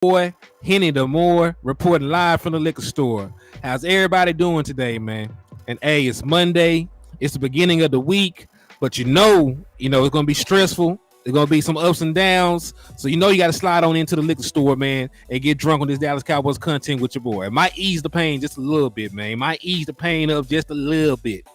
boy, Hennythemoor, reporting live from the liquor store. How's everybody doing today, man? And hey, it's Monday. It's the beginning of the week, but it's gonna be stressful. There's gonna be some ups and downs, so you got to slide on into the liquor store, man, and get drunk on this Dallas Cowboys content with your boy. It might ease the pain just a little bit, man. It might ease the pain up just a little bit.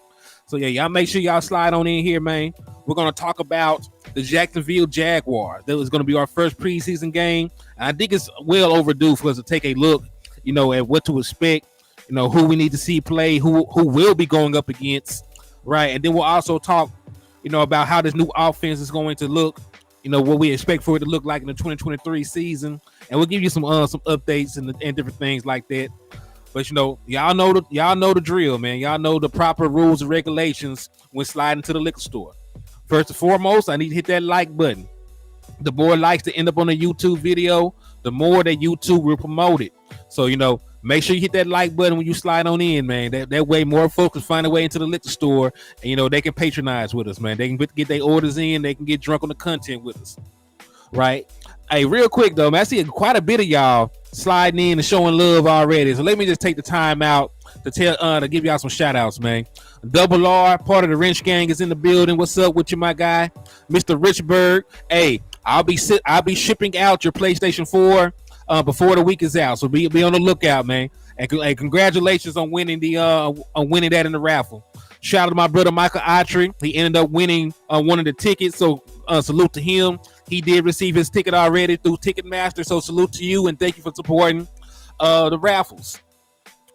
So yeah, y'all make sure y'all slide on in here, man. We're gonna talk about the Jacksonville Jaguars. That was gonna be our first preseason game. And I think it's well overdue for us to take a look, at what to expect, who we need to see play, who will be going up against, right? And then we'll also talk, about how this new offense is going to look, what we expect for it to look like in the 2023 season, and we'll give you some updates and different things like that. But y'all know the drill, man. Y'all know the proper rules and regulations when sliding to the liquor store. First and foremost, I need to hit that like button. The more likes to end up on a YouTube video, the more that YouTube will promote it. So, make sure you hit that like button when you slide on in, man. That way more folks can find a way into the liquor store and, they can patronize with us, man. They can get their orders in. They can get drunk on the content with us, right? Hey, real quick, though, man, I see quite a bit of y'all sliding in and showing love already. So let me just take the time out to give y'all some shout outs, man. Double R, part of the Wrench Gang, is in the building. What's up with you, my guy? Mr. Richburg. Hey, I'll be shipping out your PlayStation 4 before the week is out. So be on the lookout, man. And congratulations on winning that in the raffle. Shout out to my brother Michael Autry. He ended up winning one of the tickets. So salute to him. He did receive his ticket already through Ticketmaster. So salute to you and thank you for supporting the raffles.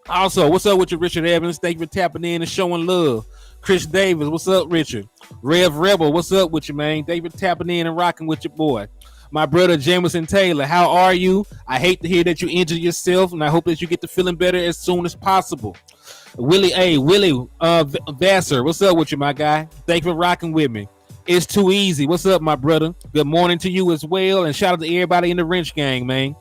Also, what's up with you, Richard Evans? Thank you for tapping in and showing love. Chris Davis, what's up, Richard? Rev Rebel, what's up with you, man? Thank you for tapping in and rocking with your boy. My brother Jameson Taylor, how are you? I hate to hear that you injured yourself, and I hope that you get to feeling better as soon as possible. Willie Vassar, what's up with you, my guy? Thank you for rocking with me. It's too easy. What's up, my brother? Good morning to you as well, and shout out to everybody in the Wrench Gang, man.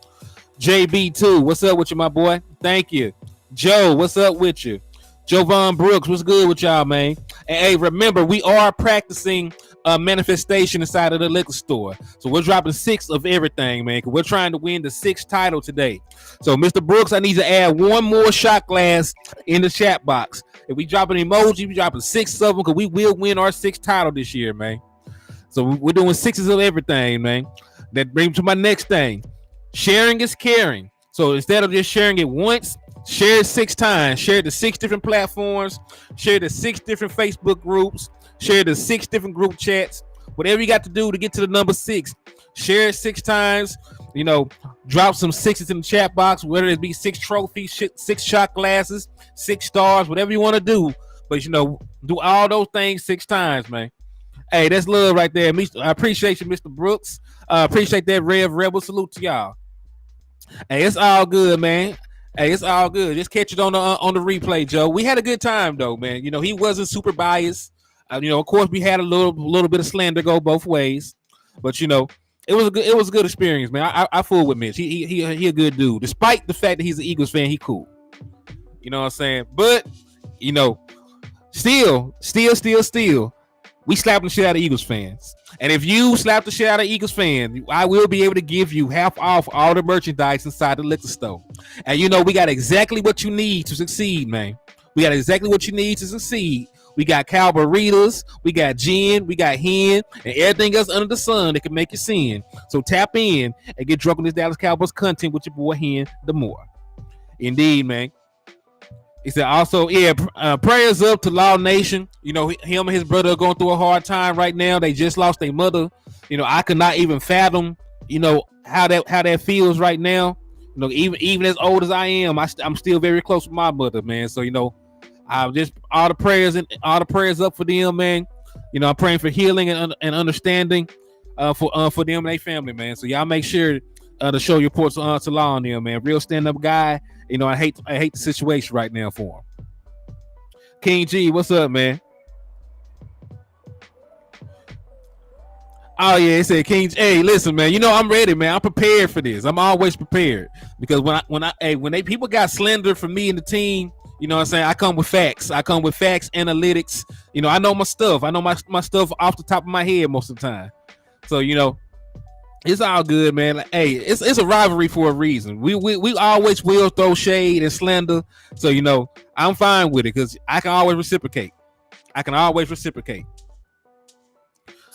JB2, what's up with you, my boy? Thank you. Joe, what's up with you? Jovan Brooks, what's good with y'all, man? And hey, remember, we are practicing manifestation inside of the liquor store. So we're dropping 6 of everything, man, because we're trying to win the 6th title today. So, Mr. Brooks, I need to add one more shot glass in the chat box. If we drop an emoji, we dropping 6 of them because we will win our 6th title this year, man. So we're doing 6s of everything, man. That brings me to my next thing. Sharing is caring. So instead of just sharing it once, share it 6 times. Share it to 6 different platforms. Share it to 6 different Facebook groups. Share it to 6 different group chats. Whatever you got to do to get to the number 6. Share it 6 times. Drop some 6s in the chat box, whether it be 6 trophies, 6 shot glasses, 6 stars, whatever you want to do. But, do all those things 6 times, man. Hey, that's love right there. I appreciate you, Mr. Brooks. Appreciate that, Rev Rebel. Salute to y'all. Hey, it's all good, man. Hey, it's all good. Just catch it on the replay, Joe. We had a good time, though, man. He wasn't super biased. Of course, we had a little bit of slander go both ways, but it was a good experience, man. I fool with Mitch. He a good dude, despite the fact that he's an Eagles fan. He cool. You know what I'm saying? But still, we slapping the shit out of Eagles fans. And if you slap the shit out of Eagles fans, I will be able to give you half off all the merchandise inside the liquor store. And we got exactly what you need to succeed, man. We got exactly what you need to succeed. We got cow burritos, we got gin, we got hen, and everything else under the sun that can make you sin. So tap in and get drunk on this Dallas Cowboys content with your boy Hennythemoor. Indeed, man. He said also, prayers up to Law Nation. Him and his brother are going through a hard time right now. They just lost their mother. I could not even fathom, how that feels right now. Even as old as I am, I'm still very close with my mother, man. So, I just all the prayers up for them, man. I'm praying for healing and understanding for them and their family, man. So y'all make sure to show your support to Law on them, man. Real stand-up guy. I hate the situation right now for him. King G, what's up, man? Oh yeah, he said King G. Hey, listen, man. I'm ready, man. I'm prepared for this. I'm always prepared because when people got slender for me and the team. You know what I'm saying? I come with facts. I come with facts, analytics. I know my stuff. I know my stuff off the top of my head most of the time. So, It's all good, man. Like, hey, it's a rivalry for a reason. We always will throw shade and slander. So I'm fine with it because I can always reciprocate.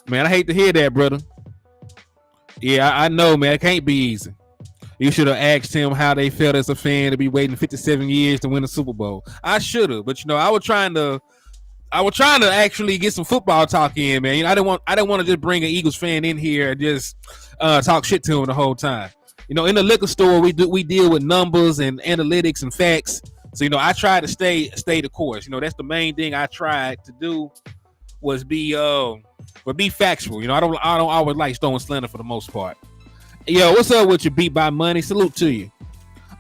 Man, I hate to hear that, brother. Yeah, I know, man. It can't be easy. You should have asked him how they felt as a fan to be waiting 57 years to win a Super Bowl. I should have, but I was trying to actually get some football talk in, man. I didn't want to just bring an Eagles fan in here and just talk shit to him the whole time. In the liquor store, we deal with numbers and analytics and facts. So I try to stay the course. That's the main thing I tried to do was be factual. I don't always like throwing slander for the most part. Yo, what's up with you, Beat by Money? Salute to you.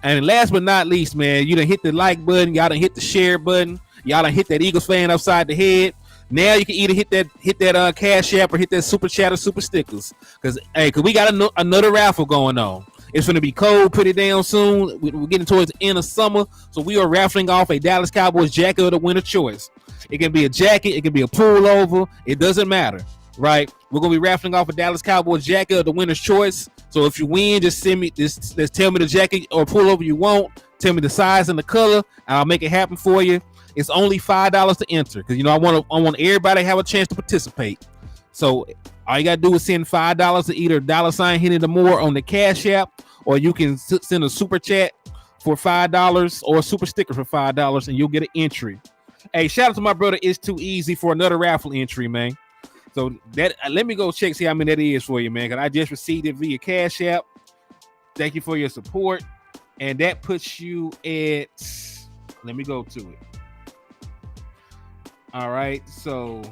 And last but not least, man, you done hit the like button, y'all done hit the share button, y'all done hit that Eagles fan upside the head. Now you can either hit that Cash App or hit that Super Chat or Super Stickers. Cause we got another raffle going on. It's gonna be cold pretty damn soon. We're getting towards the end of summer, so we are raffling off a Dallas Cowboys jacket of the winner choice. It can be a jacket, it can be a pullover, it doesn't matter, right? We're gonna be raffling off a Dallas Cowboys jacket of the winner's choice. So if you win, just tell me the jacket or pullover you want. Tell me the size and the color, and I'll make it happen for you. It's only $5 to enter because I want everybody to have a chance to participate. So all you gotta do is send $5 to either $Hennythemoor on the Cash App, or you can send a super chat for $5 or a super sticker for $5, and you'll get an entry. Hey, shout out to my brother It's Too Easy for another raffle entry, man. So that let me go check, see how many that is for you, man. Because I just received it via Cash App. Thank you for your support. And that puts you at, let me go to it. All right. So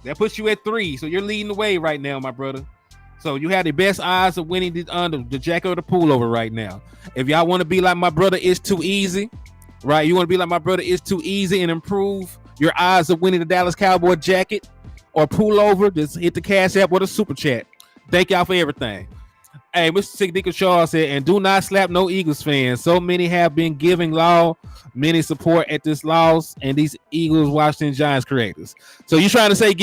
that puts you at 3. So you're leading the way right now, my brother. So you have the best odds of winning the jacket or the pullover right now. If y'all want to be like my brother It's Too Easy, right? You want to be like my brother It's Too Easy and improve your odds of winning the Dallas Cowboy jacket or pullover, just hit the Cash App or the Super Chat. Thank y'all for everything. Hey, Mr. Sick Shaw said, and do not slap no Eagles fans. So many have been giving many support at this loss, and these Eagles Washington Giants creators. So you trying to say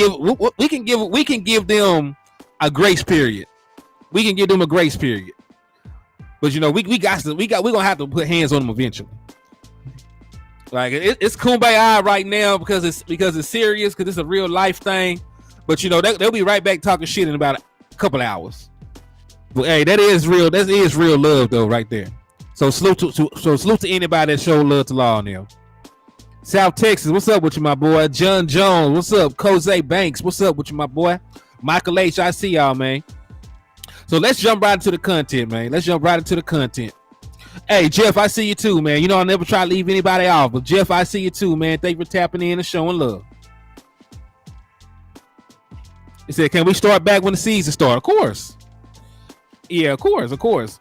we can give them a grace period. We can give them a grace period. But we're gonna have to put hands on them eventually. Like it's kumbaya right now because it's serious, because it's a real life thing. But they'll be right back talking shit in about a couple hours. But hey, that is real love though, right there. So salute to anybody that showed love to Law now. South Texas, what's up with you, my boy? John Jones, what's up? Jose Banks, what's up with you, my boy? Michael H, I see y'all, man. So let's jump right into the content, man. Hey, Jeff, I see you too, man. I never try to leave anybody off, but Jeff, I see you too, man. Thank you for tapping in and showing love. He said, can we start back when the season starts? Of course. Yeah, of course.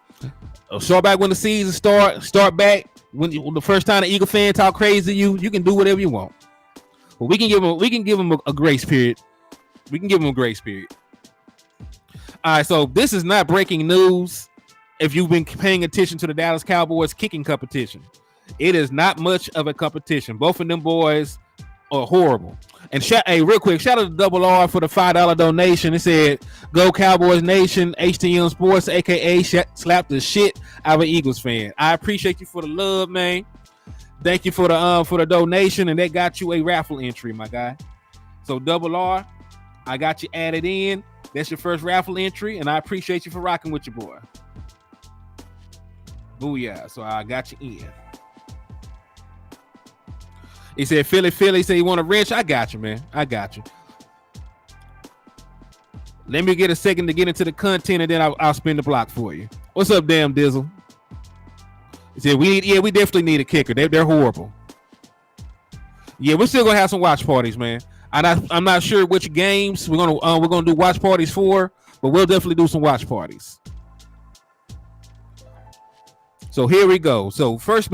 Start back when the season start back when the first time the Eagle fan talk crazy to you, you can do whatever you want. But we can give them a grace period. All right, so this is not breaking news. If you've been paying attention to the Dallas Cowboys kicking competition, it is not much of a competition. Both of them boys are horrible. And real quick, shout out to Double R for the $5 donation. It said, "Go Cowboys Nation, HTM Sports, aka slap the shit out of an Eagles fan." I appreciate you for the love, man. Thank you for the donation, and that got you a raffle entry, my guy. So Double R, I got you added in. That's your first raffle entry, and I appreciate you for rocking with your boy. Booyah. So I got you in. He said, Philly said you want a wrench? I got you, man. I got you. Let me get a second to get into the content, and then I'll spin the block for you. What's up, damn Dizzle? He said, we definitely need a kicker. They're horrible. Yeah, we're still gonna have some watch parties, man. I'm not sure which games we're gonna do watch parties for, but we'll definitely do some watch parties. So here we go. So first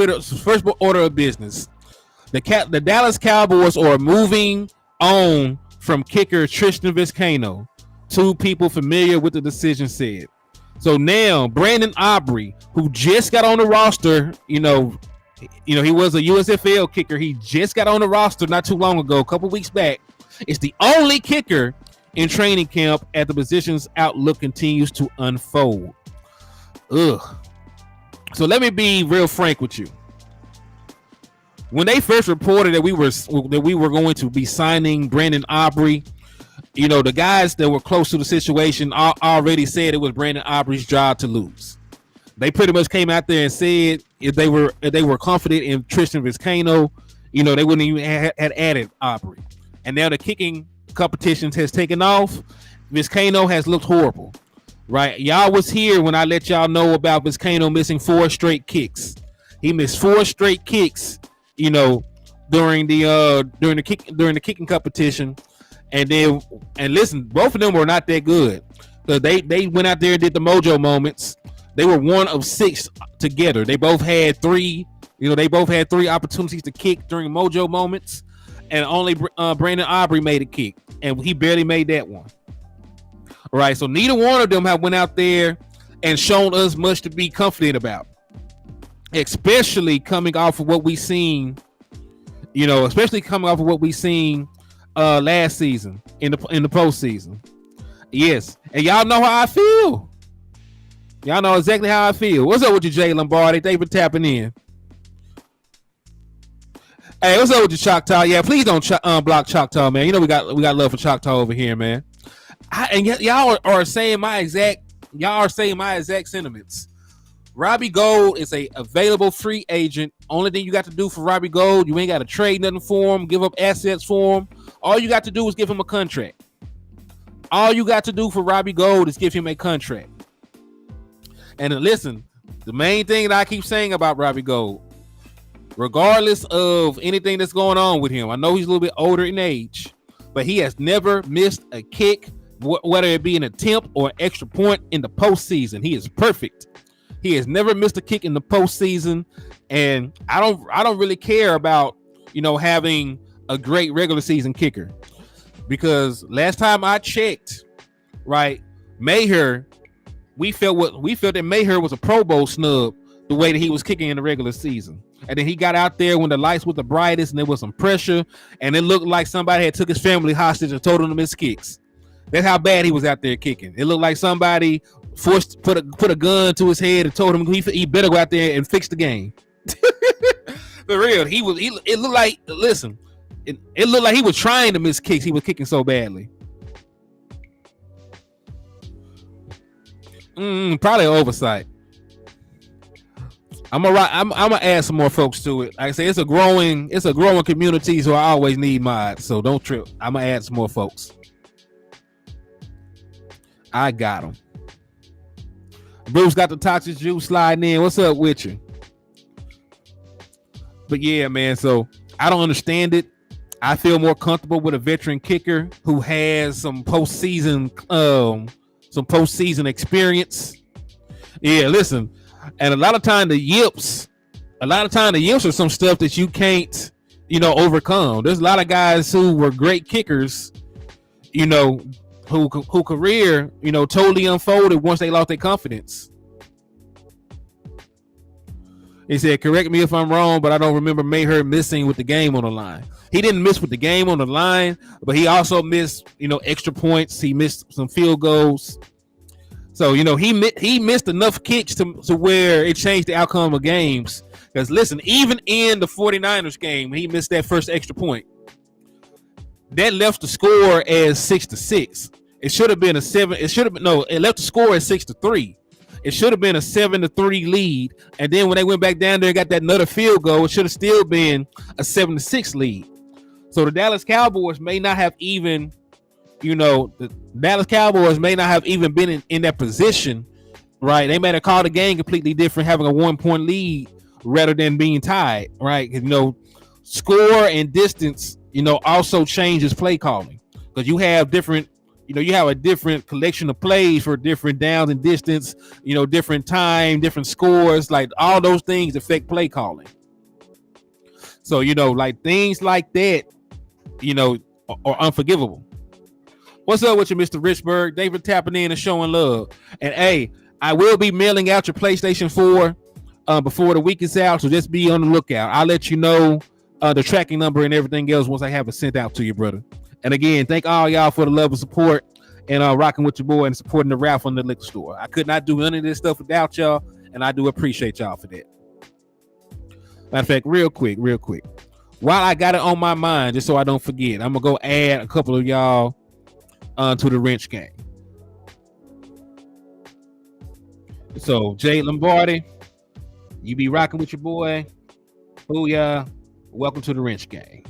order of business. The Dallas Cowboys are moving on from kicker Tristan Vizcaino. 2 people familiar with the decision said. So now Brandon Aubrey, who just got on the roster, he was a USFL kicker. He just got on the roster not too long ago, a couple weeks back. It's the only kicker in training camp as the position's outlook continues to unfold. Ugh. So let me be real frank with you. When they first reported that we were going to be signing Brandon Aubrey, you know, the guys that were close to the situation already said it was Brandon Aubrey's job to lose. They pretty much came out there and said if they were confident in Tristan Vizcaino, you know, they wouldn't even had added Aubrey. And now the kicking competitions has taken off. Vizcaino has looked horrible, right? Y'all was here when I let y'all know about Vizcaino missing 4 straight kicks. He missed 4 straight kicks, you know, during the kicking competition. And listen, both of them were not that good. So they went out there and did the mojo moments. They were 1 of 6 together. They both had 3. You know, they both had 3 opportunities to kick during mojo moments, and only Brandon Aubrey made a kick, and he barely made that one. All right, so neither one of them have went out there and shown us much to be confident about, especially coming off of what we seen. You know, especially coming off of what we seen last season in the postseason. Yes, and y'all know how I feel. Y'all know exactly how I feel. What's up with you, Jay Lombardi? Thank you for tapping in. Hey, what's up with you, Choctaw? Yeah, please don't block Choctaw, man. You know we got love for Choctaw over here, man. Y'all are saying my exact sentiments. Robbie Gould is a available free agent. Only thing you got to do for Robbie Gould, you ain't got to trade nothing for him, give up assets for him. All you got to do is give him a contract. All you got to do for Robbie Gould is give him a contract. And listen, the main thing that I keep saying about Robbie Gould, regardless of anything that's going on with him, I know he's a little bit older in age, but he has never missed a kick, whether it be an attempt or an extra point in the postseason. He is perfect. He has never missed a kick in the postseason, and I don't really care about, you know, having a great regular season kicker, because last time I checked, right, Maher, we felt that Maher was a Pro Bowl snub the way that he was kicking in the regular season. And then he got out there when the lights were the brightest and there was some pressure, and it looked like somebody had took his family hostage and told him to miss kicks. That's how bad he was out there kicking. It looked like somebody put a gun to his head and told him he better go out there and fix the game. For real, it looked like, listen, it looked like he was trying to miss kicks. He was kicking so badly. Probably an oversight. I'm gonna add some more folks to it. Like I say, it's a growing community, so I always need mods. So don't trip. I'm gonna add some more folks. I got them. Bruce got the toxic juice sliding in. What's up with you? But yeah, man. So I don't understand it. I feel more comfortable with a veteran kicker who has some postseason experience. Yeah, listen. And a lot of time the yips are some stuff that you can't, you know, overcome. There's a lot of guys who were great kickers, you know, who career, you know, totally unfolded once they lost their confidence. He said, correct me if I'm wrong, but I don't remember Maher missing with the game on the line. He didn't miss with the game on the line, but he also missed, you know, extra points. He missed some field goals. So, you know, he missed enough kicks to where it changed the outcome of games. Because, listen, even in the 49ers game, he missed that first extra point. That left the score as 6-6. It should have been it left the score at 6-3. It should have been a 7-3 lead. And then when they went back down there and got that another field goal, it should have still been a 7-6 lead. So the Dallas Cowboys may not have even, you know, been in that position, right? They may have called the game completely different, having a 1-point lead rather than being tied, right? You know, score and distance, you know, also changes play calling, because you have different, you know, you have a different collection of plays for different downs and distance, you know, different time, different scores, like all those things affect play calling. So, you know, like things like that, you know, are unforgivable. What's up with you, Mr. Richburg? David tapping in and showing love. And hey, I will be mailing out your PlayStation 4 before the week is out, so just be on the lookout. I'll let you know the tracking number and everything else once I have it sent out to you, brother. And again, thank all y'all for the love and support and rocking with your boy and supporting the raffle in the liquor store. I could not do none of this stuff without y'all, and I do appreciate y'all for that. Matter of fact, real quick, while I got it on my mind, just so I don't forget, I'm gonna go add a couple of y'all to the wrench game. So Jay Lombardi, you be rocking with your boy. Booyah. Welcome to the wrench game.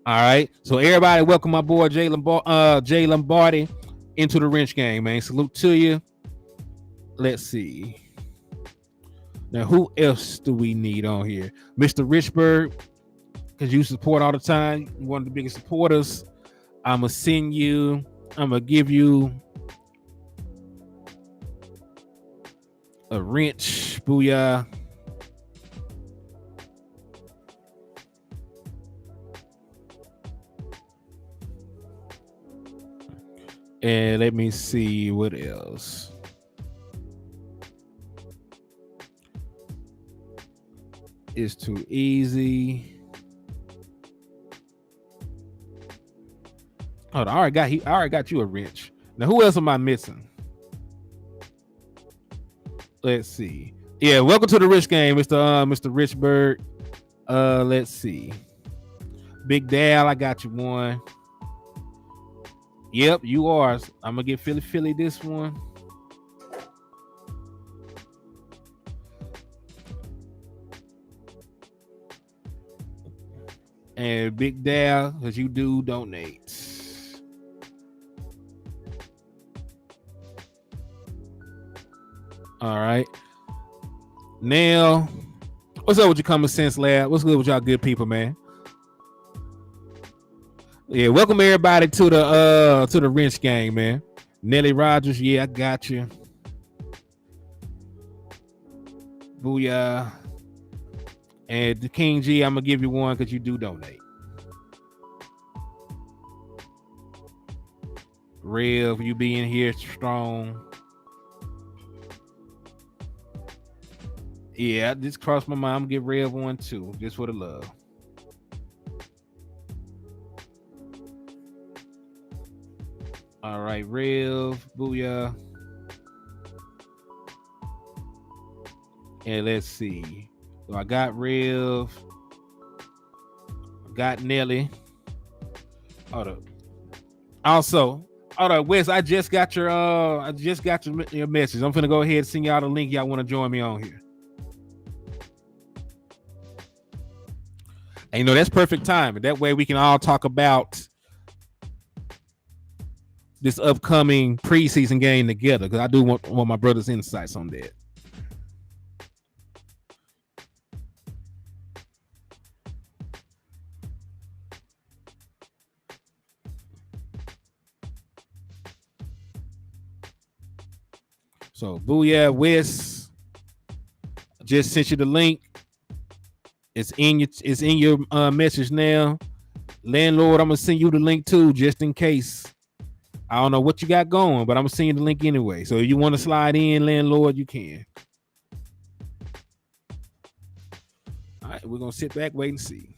All right. So everybody welcome my boy Jay Lombardi into the wrench game, man. Salute to you. Let's see. Now, who else do we need on here? Mr. Richburg, because you support all the time. You're one of the biggest supporters. I'm going to give you a wrench. Booyah. And let me see what else. It's too easy. Hold on, I already got you a wrench. Now, who else am I missing? Let's see. Yeah, welcome to the Rich Game, Mr. Richburg. Let's see. Big Dal, I got you one. Yep, you are. I'm gonna get Philly this one. And Big Dal, because you do donate. All right. Now, what's up with your common sense lab? What's good with y'all good people, man? Yeah, welcome everybody to the wrench gang, man. Nelly Rogers, yeah, I got you. Booyah. And the King G, I'm gonna give you one because you do donate. Rev, you being here strong. Yeah, I just crossed my mind. I'm gonna give Rev one too, just for the love. All right, Rev, booyah. And let's see. So I got Rev, got Nelly. Hold up. Also, hold up, Wes. I just got your message. I'm gonna go ahead and send y'all the link. Y'all want to join me on here? And you know that's perfect time. That way we can all talk about this upcoming preseason game together. Because I do want my brother's insights on that. So, booyah, Wes. Just sent you the link. It's in your message now. Landlord, I'm gonna send you the link too, just in case. I don't know what you got going, but I'm gonna send you the link anyway. So if you want to slide in, landlord, you can. All right, we're gonna sit back, wait and see.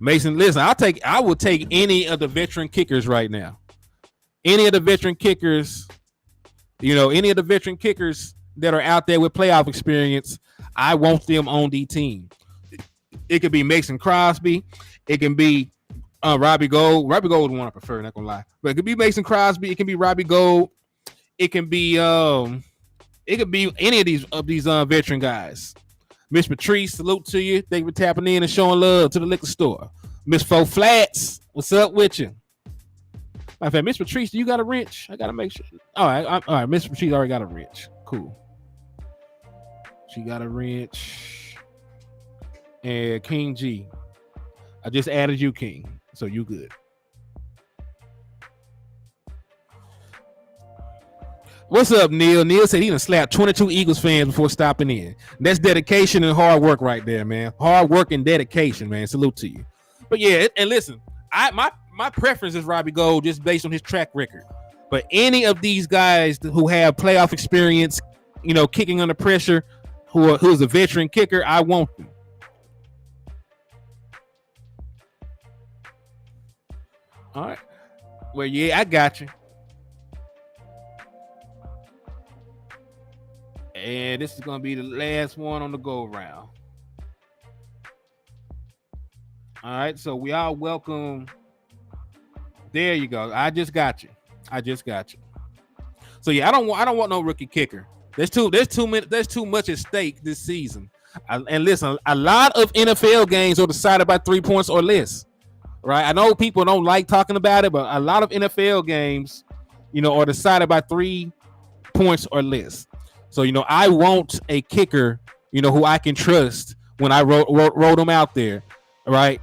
Mason, listen, I will take any of the veteran kickers right now. Any of the veteran kickers, any of the veteran kickers that are out there with playoff experience, I want them on the team. It could be Mason Crosby. It can be Robbie Gold. Robbie Gold is the one I prefer, not gonna lie. But it could be Mason Crosby. It can be Robbie Gold. It can be any of these veteran guys. Miss Patrice, salute to you. Thank you for tapping in and showing love to the liquor store. Miss Fo Flats, what's up with you? In fact, Miss Patrice, do you got a wrench? I gotta make sure. All right. Miss Patrice already got a wrench. Cool. She got a wrench. And King G, I just added you, King, so you good. What's up, Neil? Neil said he done slapped 22 Eagles fans before stopping in. That's dedication and hard work right there, man. Hard work and dedication, man. Salute to you. But yeah, and listen, my preference is Robbie Gold just based on his track record. But any of these guys who have playoff experience, kicking under pressure, who's a veteran kicker, I want them. All right. Well, yeah, I got you. And this is gonna be the last one on the go round. All right, so we all welcome. There you go. I just got you. So yeah, I don't want no rookie kicker. There's too much at stake this season. And listen, a lot of NFL games are decided by 3 points or less. Right? I know people don't like talking about it, but a lot of NFL games, are decided by 3 points or less. So, I want a kicker, who I can trust when I roll them out there, right?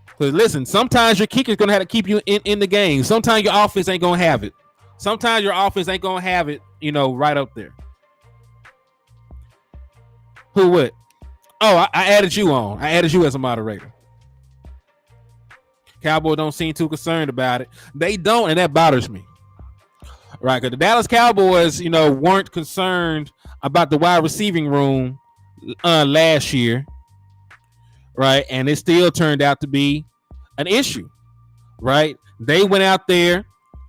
Because listen, sometimes your kicker's going to have to keep you in the game. Sometimes your offense ain't going to have it. Right up there. Who would? Oh, I added you on. I added you as a moderator. Cowboys don't seem too concerned about it. They don't, and that bothers me. Right, because the Dallas Cowboys, weren't concerned about the wide receiving room last year, right? And it still turned out to be an issue, right? They went out there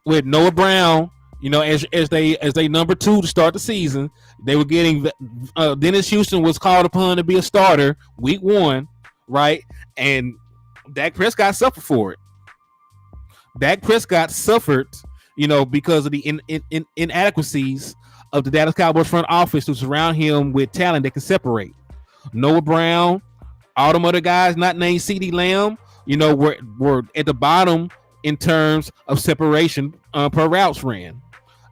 with Noah Brown, as they number 2 to start the season. They were getting Dennis Houston was called upon to be a starter week 1, right? And Dak Prescott suffered for it. Dak Prescott suffered. Because of the inadequacies of the Dallas Cowboys front office to surround him with talent that can separate. Noah Brown, all them other guys not named Ceedee Lamb, were at the bottom in terms of separation per routes ran.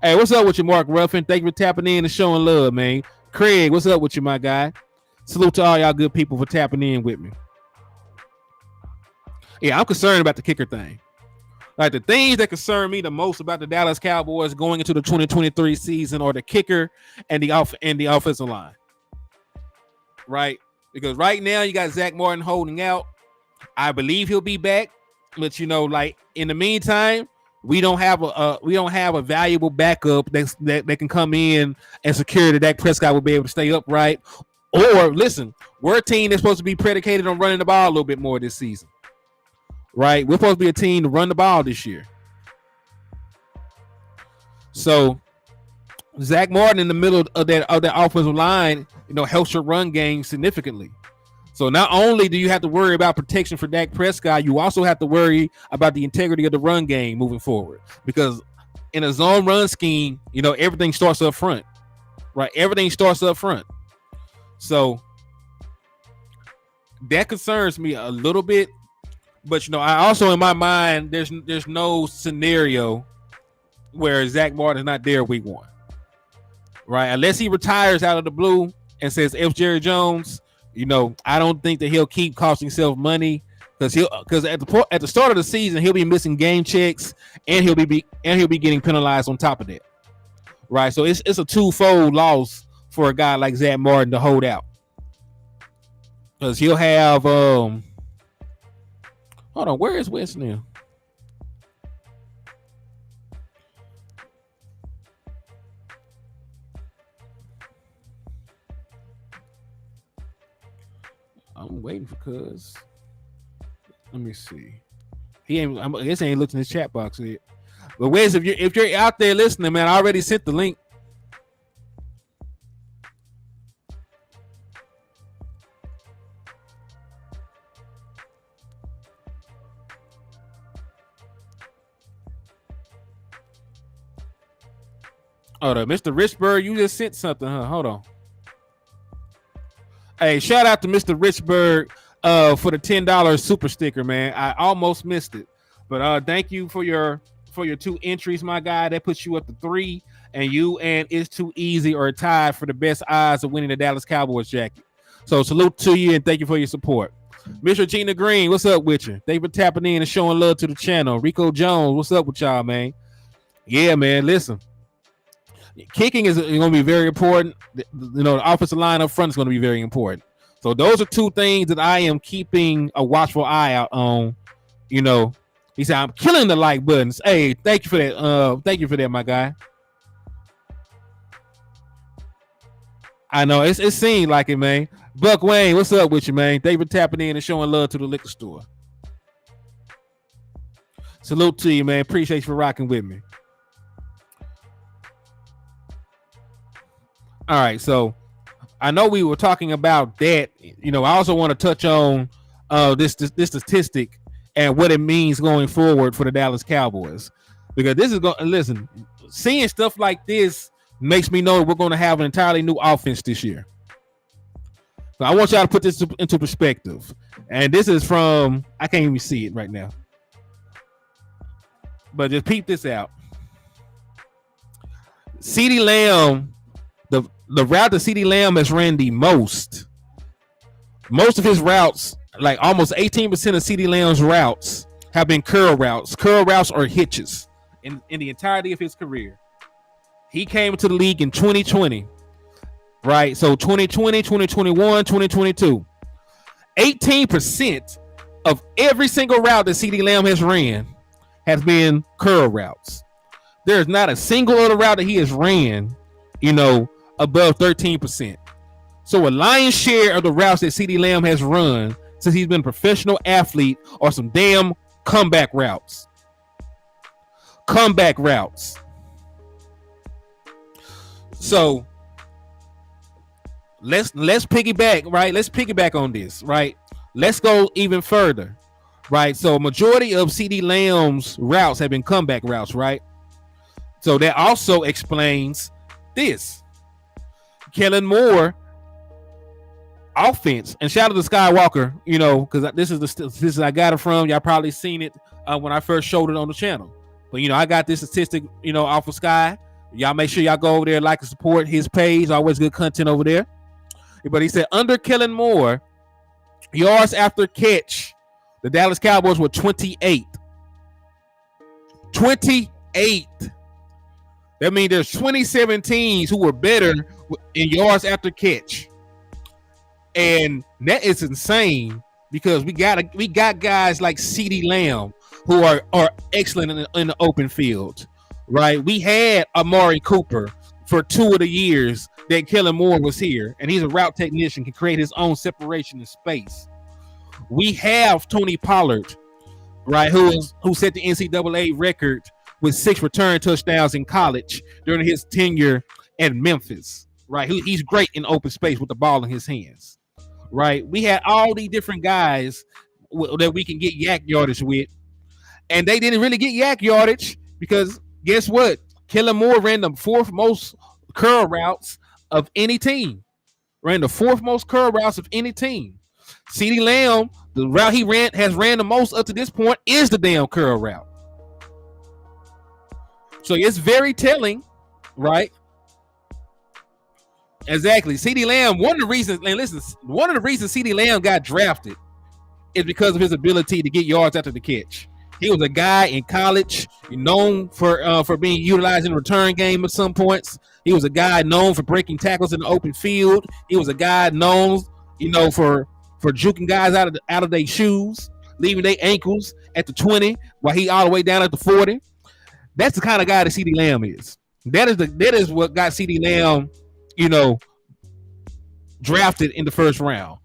Hey, what's up with you, Mark Ruffin? Thank you for tapping in and showing love, man. Craig, what's up with you, my guy? Salute to all y'all good people for tapping in with me. Yeah, I'm concerned about the kicker thing. Like the things that concern me the most about the Dallas Cowboys going into the 2023 season are the kicker and the offensive line. Right? Because right now you got Zach Martin holding out. I believe he'll be back, but like in the meantime, we don't have a valuable backup that can come in and secure that Dak Prescott will be able to stay upright. Or listen, we're a team that's supposed to be predicated on running the ball a little bit more this season. Right, we're supposed to be a team to run the ball this year. So Zach Martin in the middle of that offensive line, helps your run game significantly. So not only do you have to worry about protection for Dak Prescott, you also have to worry about the integrity of the run game moving forward. Because in a zone run scheme, everything starts up front. Right, everything starts up front. So that concerns me a little bit. But I also in my mind, there's no scenario where Zach Martin's not there week 1, right? Unless he retires out of the blue and says F. Jerry Jones, I don't think that he'll keep costing himself money because at the start of the season he'll be missing game checks and he'll be getting penalized on top of that, right? So it's a twofold loss for a guy like Zach Martin to hold out because he'll have Hold on, where is West now? I'm waiting for Cuz. Let me see. I guess he ain't looked in his chat box yet. But Wes, if you're out there listening, man, I already sent the link. Hold on, Mr. Richburg, you just sent something, huh? Hold on. Hey, shout out to Mr. Richburg for the $10 super sticker, man. I almost missed it, but thank you for your 2 entries, my guy. That puts you up to 3, and you and It's Too Easy are tied for the best odds of winning the Dallas Cowboys jacket. So salute to you and thank you for your support. Mr. Gina Green, what's up with you? Thank you for tapping in and showing love to the channel. Rico Jones, what's up with y'all, man? Yeah, man. Listen. Kicking is going to be very important. The offensive line up front is going to be very important. So those are 2 things that I am keeping a watchful eye out on. He said, I'm killing the like buttons. Hey, thank you for that. Thank you for that, my guy. I know it seemed like it, man. Buck Wayne, what's up with you, man? Thank you for tapping in and showing love to the liquor store. Salute to you, man. Appreciate you for rocking with me. All right, so I know we were talking about that. You know, I also want to touch on this statistic and what it means going forward for the Dallas Cowboys, because this is going. Listen, seeing stuff like this makes me know we're going to have an entirely new offense this year. So I want y'all to put this into perspective, and this is from, I can't even see it right now, but just peep this out. Ceedee Lamb. The route that Ceedee Lamb has ran the most of his routes, like almost 18% of Ceedee Lamb's routes have been curl routes. Curl routes or hitches in the entirety of his career. He came into the league in 2020, right? So 2020, 2021, 2022. 18% of every single route that Ceedee Lamb has ran has been curl routes. There's not a single other route that he has ran, above 13%. So a lion's share of the routes that Ceedee Lamb has run since he's been a professional athlete are some damn comeback routes. Comeback routes. So let's piggyback, right? Let's piggyback on this, right? Let's go even further, right? So majority of Ceedee Lamb's routes have been comeback routes, right? So that also explains this. Kellen Moore offense, and shout out to Skywalker, because this is I got it from. Y'all probably seen it when I first showed it on the channel. But I got this statistic, off of Sky. Y'all make sure y'all go over there, like and support his page. Always good content over there. But he said under Kellen Moore, yards after catch, the Dallas Cowboys were 28. 28. That means there's 27 teams who were better in yards after catch, and that is insane because we got guys like Ceedee Lamb who are excellent in the open field, right? We had Amari Cooper for 2 of the years that Kellen Moore was here, and he's a route technician, can create his own separation in space. We have Tony Pollard, right, who set the NCAA record with 6 return touchdowns in college during his tenure at Memphis, right? He's great in open space with the ball in his hands, right? We had all these different guys that we can get yak yardage with, and they didn't really get yak yardage because guess what? Kellen Moore ran the 4th most curl routes of any team. Ran the 4th most curl routes of any team. Ceedee Lamb, the route he has ran the most up to this point is the damn curl route. So it's very telling, right? Exactly. Ceedee Lamb, one of the reasons Ceedee Lamb got drafted is because of his ability to get yards after the catch. He was a guy in college known for being utilized in the return game at some points. He was a guy known for breaking tackles in the open field. He was a guy known, for juking guys out of their shoes, leaving their ankles at the 20 while he all the way down at the 40. That's the kind of guy that Ceedee Lamb is. That is what got Ceedee Lamb, drafted in the first round.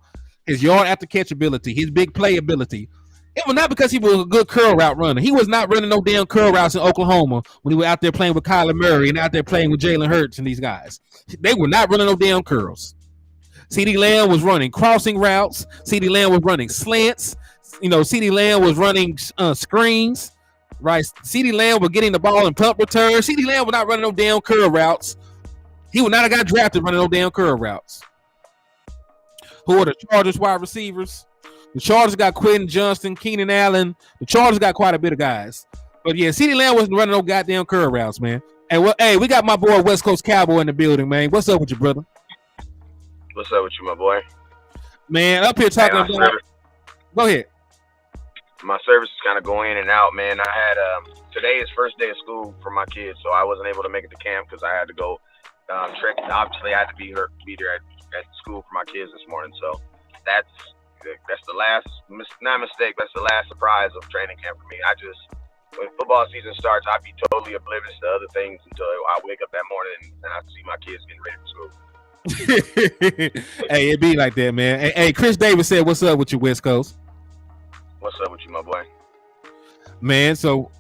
His yard after catch ability, his big play ability. It was not because he was a good curl route runner. He was not running no damn curl routes in Oklahoma when he was out there playing with Kyler Murray and out there playing with Jalen Hurts and these guys. They were not running no damn curls. Ceedee Lamb was running crossing routes. Ceedee Lamb was running slants. Ceedee Lamb was running screens. Right, Ceedee Lamb was getting the ball in punt return. Ceedee Lamb was not running no damn curl routes. He would not have got drafted running no damn curl routes. Who are the Chargers wide receivers? The Chargers got Quentin Johnston, Keenan Allen. The Chargers got quite a bit of guys. But yeah, Ceedee Lamb wasn't running no goddamn curl routes, man. And hey, we got my boy West Coast Cowboy in the building, man. What's up with you, brother? What's up with you, my boy? Man, up here talking about. Go ahead. My service is kind of going in and out, man. I had today is first day of school for my kids, so I wasn't able to make it to camp because I had to go trek. Obviously, I had to be there at school for my kids this morning. So that's the last, not mistake, that's the last surprise of training camp for me. When football season starts, I'd be totally oblivious to other things until I wake up that morning and I see my kids getting ready for school. Hey, it be like that, man. Hey, Chris Davis said, "What's up with you, West Coast?" What's up with you, my boy? Man, so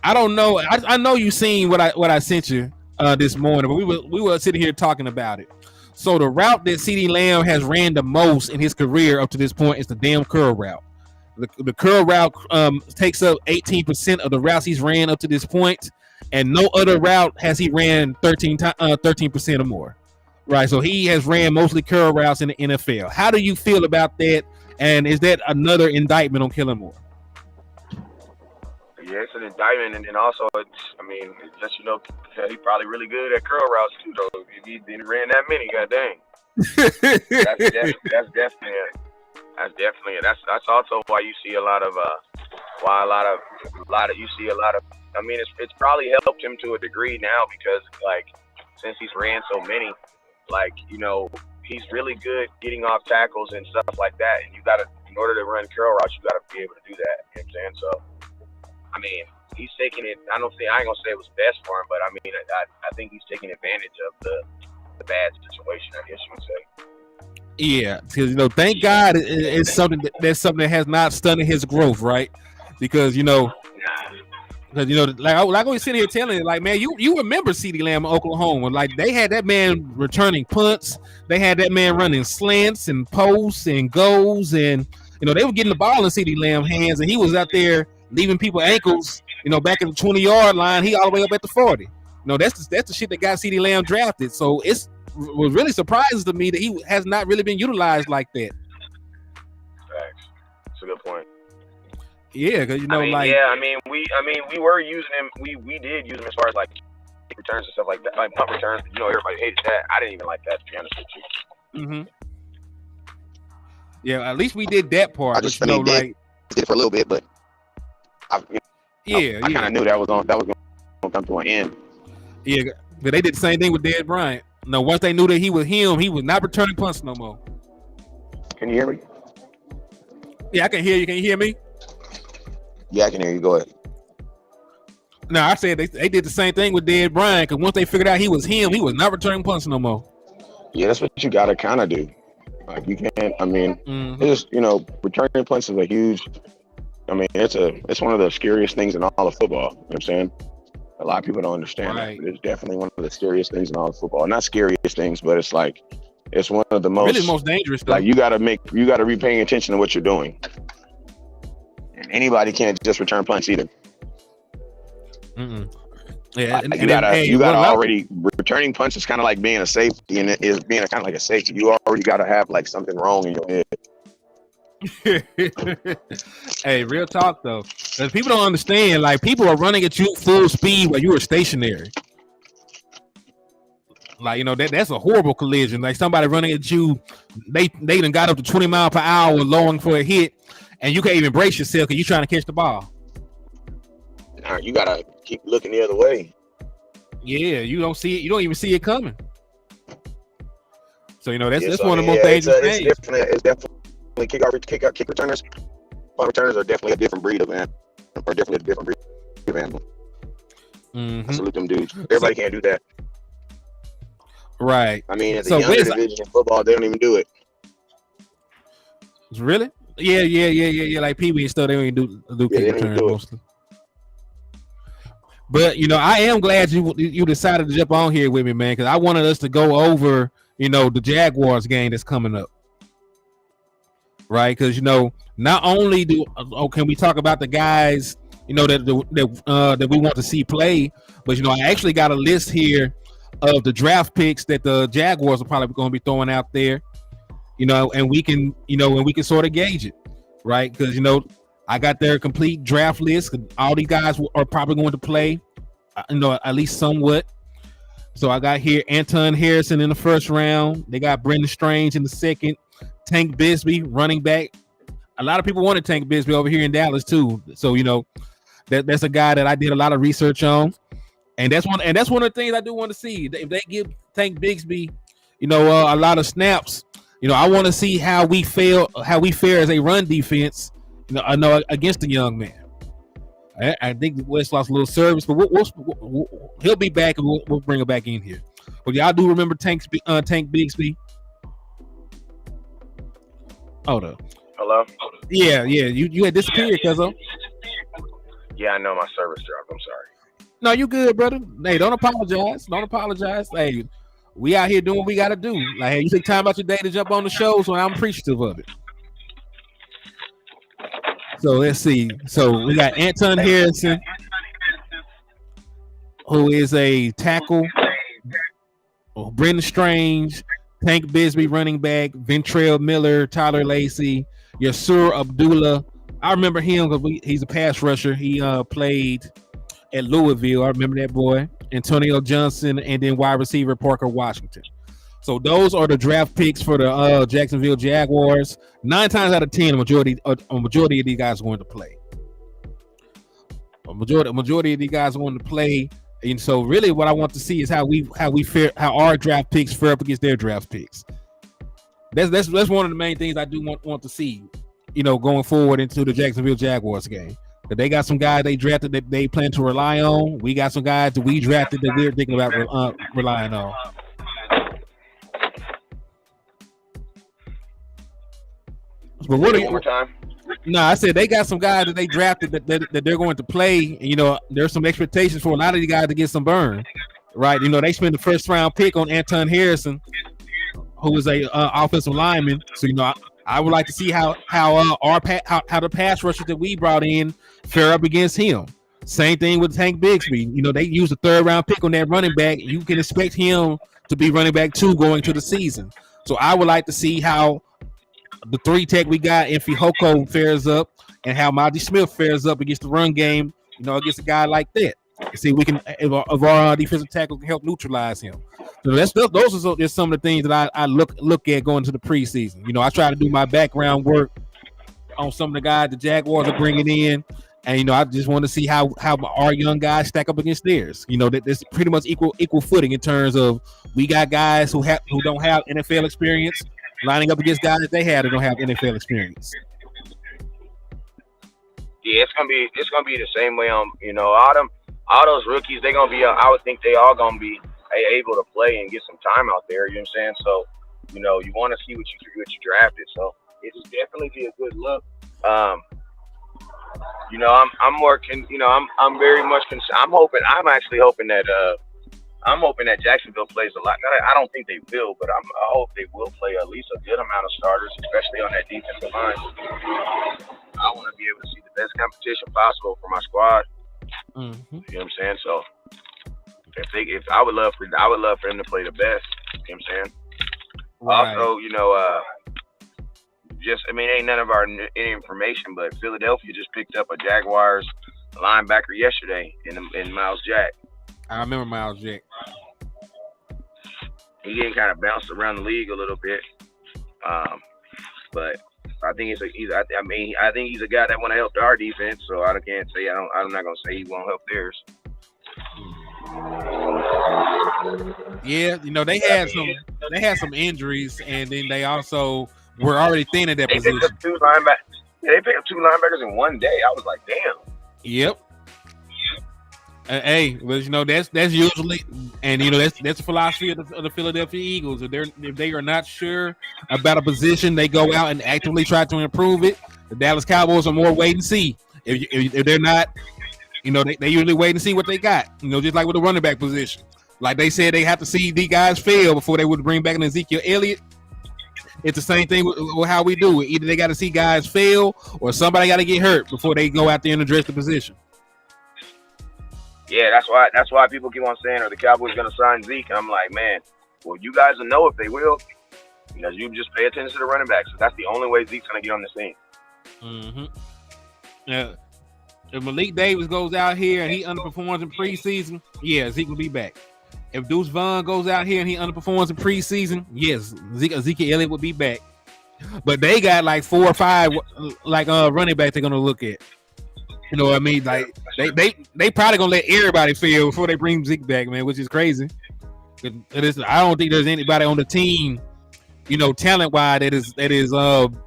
I don't know. I know you seen what I sent you this morning, but we were sitting here talking about it. So the route that Ceedee Lamb has ran the most in his career up to this point is the damn curl route. The curl route takes up 18% of the routes he's ran up to this point, and no other route has he ran 13% or more. Right, so he has ran mostly curl routes in the NFL. How do you feel about that? And is that another indictment on Kellen Moore? Yeah, it's an indictment, and then also, it's just he probably really good at curl routes too, though. If he didn't ran that many, goddamn. That's also why you see a lot of it's probably helped him to a degree now because since he's ran so many, he's really good getting off tackles and stuff like that. And in order to run curl routes, you gotta be able to do that. You know what I'm saying? So, he's taking it. I ain't gonna say it was best for him, but I think he's taking advantage of the bad situation, I guess you would say. Yeah, because thank God it's something that has not stunted his growth, right? Because like I always sit here telling you, like, man, you remember Ceedee Lamb in Oklahoma? Like, they had that man returning punts, they had that man running slants and posts and goals, and they were getting the ball in Ceedee Lamb's hands, and he was out there leaving people ankles, back at the 20-yard line. He all the way up at the 40. That's the shit that got Ceedee Lamb drafted. So it was really surprising to me that he has not really been utilized like that. Facts. That's a good point. Yeah, because we were using him. We did use him as far as kick returns and stuff like that, like punt returns. Everybody hated that. I didn't even like that, to be honest with you. Mm-hmm. Yeah, at least we did that part. I just did it for a little bit, but I kind of knew that was going to come to an end. Yeah, but they did the same thing with Dez Bryant. No, once they knew that he was not returning punts no more. Can you hear me? Yeah, I can hear you. Can you hear me? Yeah, I can hear you. Go ahead. No, I said they did the same thing with Dez Bryant, because once they figured out he was not returning punts no more. Yeah, that's what you got to kind of do. Like, you can't. It's returning punts is a huge. It's one of the scariest things in all of football. You know what I'm saying? A lot of people don't understand that. But it's definitely one of the scariest things in all of football. Not scariest things, but it's one of the most dangerous. Though. Like, you got to be paying attention to what you're doing. And anybody can't just return punts either. Mm-mm. Yeah, you gotta already returning punts is kind of like being a safety, and it is being kind of like a safety. You already got to have something wrong in your head. Hey, real talk though, because people don't understand. Like, people are running at you full speed while you were stationary. Like, that's a horrible collision. Like, somebody running at you, they done got up to 20 miles per hour longing for a hit, and you can't even brace yourself because you're trying to catch the ball. You gotta keep looking the other way. Yeah, you don't see it. You don't even see it coming. So that's one of the most dangerous things. It's definitely kick returners. Punt returners are definitely a different breed of animal. Mm-hmm. I salute them dudes. Everybody can't do that. Right. At the younger division in football, they don't even do it. Really? Yeah. Like Pee Wee and stuff, they don't even do kick returns mostly. But I am glad you decided to jump on here with me, man, because I wanted us to go over the Jaguars game that's coming up, right? Because not only can we talk about the guys that we want to see play, but I actually got a list here of the draft picks that the Jaguars are probably going to be throwing out there, and we can sort of gauge it, right? Because I got their complete draft list. All these guys are probably going to play, at least somewhat. So I got here Anton Harrison in the first round. They got Brendan Strange in the second. Tank Bigsby, running back. A lot of people wanted Tank Bigsby over here in Dallas too. So that's a guy that I did a lot of research on, and that's one of the things I do want to see. If they give Tank Bigsby, a lot of snaps, I want to see how we fare as a run defense. Against the young man. I think West lost a little service, but he'll be back, and we'll bring him back in here. But y'all do remember Tank Bigsby? Hold up. Hello? Yeah. You had disappeared, cuzzo. Yeah, I know my service dropped. I'm sorry. No, you good, brother. Hey, don't apologize. Don't apologize. Hey, we out here doing what we gotta do. Like, hey, you take time out your day to jump on the show, so I'm appreciative of it. So let's see. So we got Anton Harrison, who is a tackle. Brendan Strange, Tank Bigsby, running back, Ventrell Miller, Tyler Lacey, Yasur Abdullah. I remember him because he's a pass rusher. He played at Louisville. I remember that boy. Antonio Johnson, and then wide receiver Parker Washington. So those are the draft picks for the Jacksonville Jaguars. 9 times out of 10, a majority of these guys are going to play. A majority of these guys are going to play. And so really what I want to see is how our draft picks fare up against their draft picks. That's one of the main things I do want to see, going forward into the Jacksonville Jaguars game. That they got some guys they drafted that they plan to rely on. We got some guys that we drafted that we're thinking about relying on. But what are you? One more time. No, I said they got some guys that they drafted that they're going to play. And, there's some expectations for a lot of these guys to get some burn, right? They spent the first round pick on Anton Harrison, who is a offensive lineman. So I would like to see how the pass rushers that we brought in fare up against him. Same thing with Tank Bigsby. They used a 3rd round pick on that running back. You can expect him to be running back 2 going to the season. So I would like to see how the 3 tech we got in Fihoko fares up and how Maji Smith fares up against the run game, against a guy like that. See, we can, if our defensive tackle can help neutralize him. So those are just some of the things that I look at going to the preseason. I try to do my background work on some of the guys the Jaguars are bringing in, and I just want to see how our young guys stack up against theirs. That it's pretty much equal footing in terms of we got guys who don't have NFL experience lining up against guys that they have that don't have NFL experience. Yeah, it's gonna be the same way. All those rookies, they're gonna be. I would think they all gonna be able to play and get some time out there. You know what I'm saying? So, you want to see what you drafted. So it'll definitely be a good look. I'm very much concerned. I'm hoping that Jacksonville plays a lot. I don't think they will, but I hope they will play at least a good amount of starters, especially on that defensive line. I want to be able to see the best competition possible for my squad. Mm-hmm. You know what I'm saying? So if I would love for them to play the best. You know what I'm saying? Right. Also, ain't none of our any information, but Philadelphia just picked up a Jaguars linebacker yesterday in Miles Jack. I remember Miles Jack. He getting kind of bounced around the league a little bit, but I think I think he's a guy that want to help our defense. So I can't say I'm not gonna say he won't help theirs. Yeah, they had some injuries, and then they also were already thin at that position. They picked up 2 linebackers in one day. I was like, damn. Yep. Hey, well, that's usually, and that's the philosophy of the Philadelphia Eagles. If they are not sure about a position, they go out and actively try to improve it. The Dallas Cowboys are more wait and see. If they're not, they usually wait and see what they got. Just like with the running back position. Like they said, they have to see these guys fail before they would bring back an Ezekiel Elliott. It's the same thing with how we do it. Either they got to see guys fail, or somebody got to get hurt before they go out there and address the position. Yeah, that's why people keep on saying, are the Cowboys going to sign Zeke? And I'm like, man, well, you guys will know if they will, because you just pay attention to the running backs. That's the only way Zeke's going to get on the scene. Mm-hmm. Yeah. If Malik Davis goes out here and he underperforms in preseason, yeah, Zeke will be back. If Deuce Vaughn goes out here and he underperforms in preseason, yes, Ezekiel Elliott will be back. But they got like 4 or 5 running backs they're going to look at. You know what I mean? Like they probably gonna let everybody fail before they bring Zeke back, man, which is crazy. I don't think there's anybody on the team, talent wise that is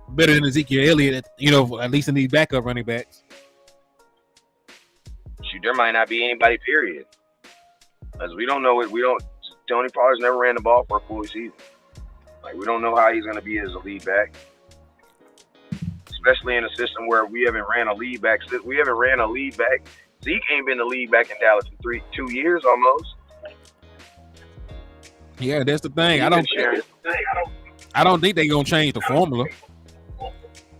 better than Ezekiel Elliott, at least in these backup running backs. Shoot, there might not be anybody, period. Because we don't know it. Tony Pollard's never ran the ball for a full season. Like, we don't know how he's going to be as a lead back, especially in a system where we haven't ran a lead back. We haven't ran a lead back. Zeke ain't been the lead back in Dallas in 2 years almost. Yeah, that's the thing. I don't think they're gonna change the formula.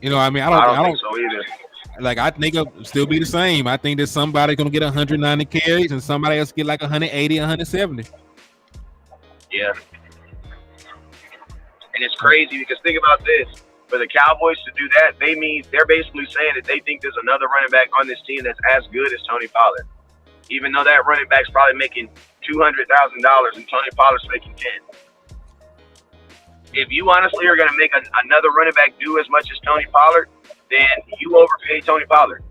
You know, I mean, I don't think so either. Like, I think it'll still be the same. I think that somebody's gonna get 190 carries and somebody else get like 180, 170. Yeah. And it's crazy because think about this. For the Cowboys to do that, they're basically saying that they think there's another running back on this team that's as good as Tony Pollard. Even though that running back's probably making $200,000 and Tony Pollard's making 10. If you honestly are going to make another running back do as much as Tony Pollard, then you overpay Tony Pollard.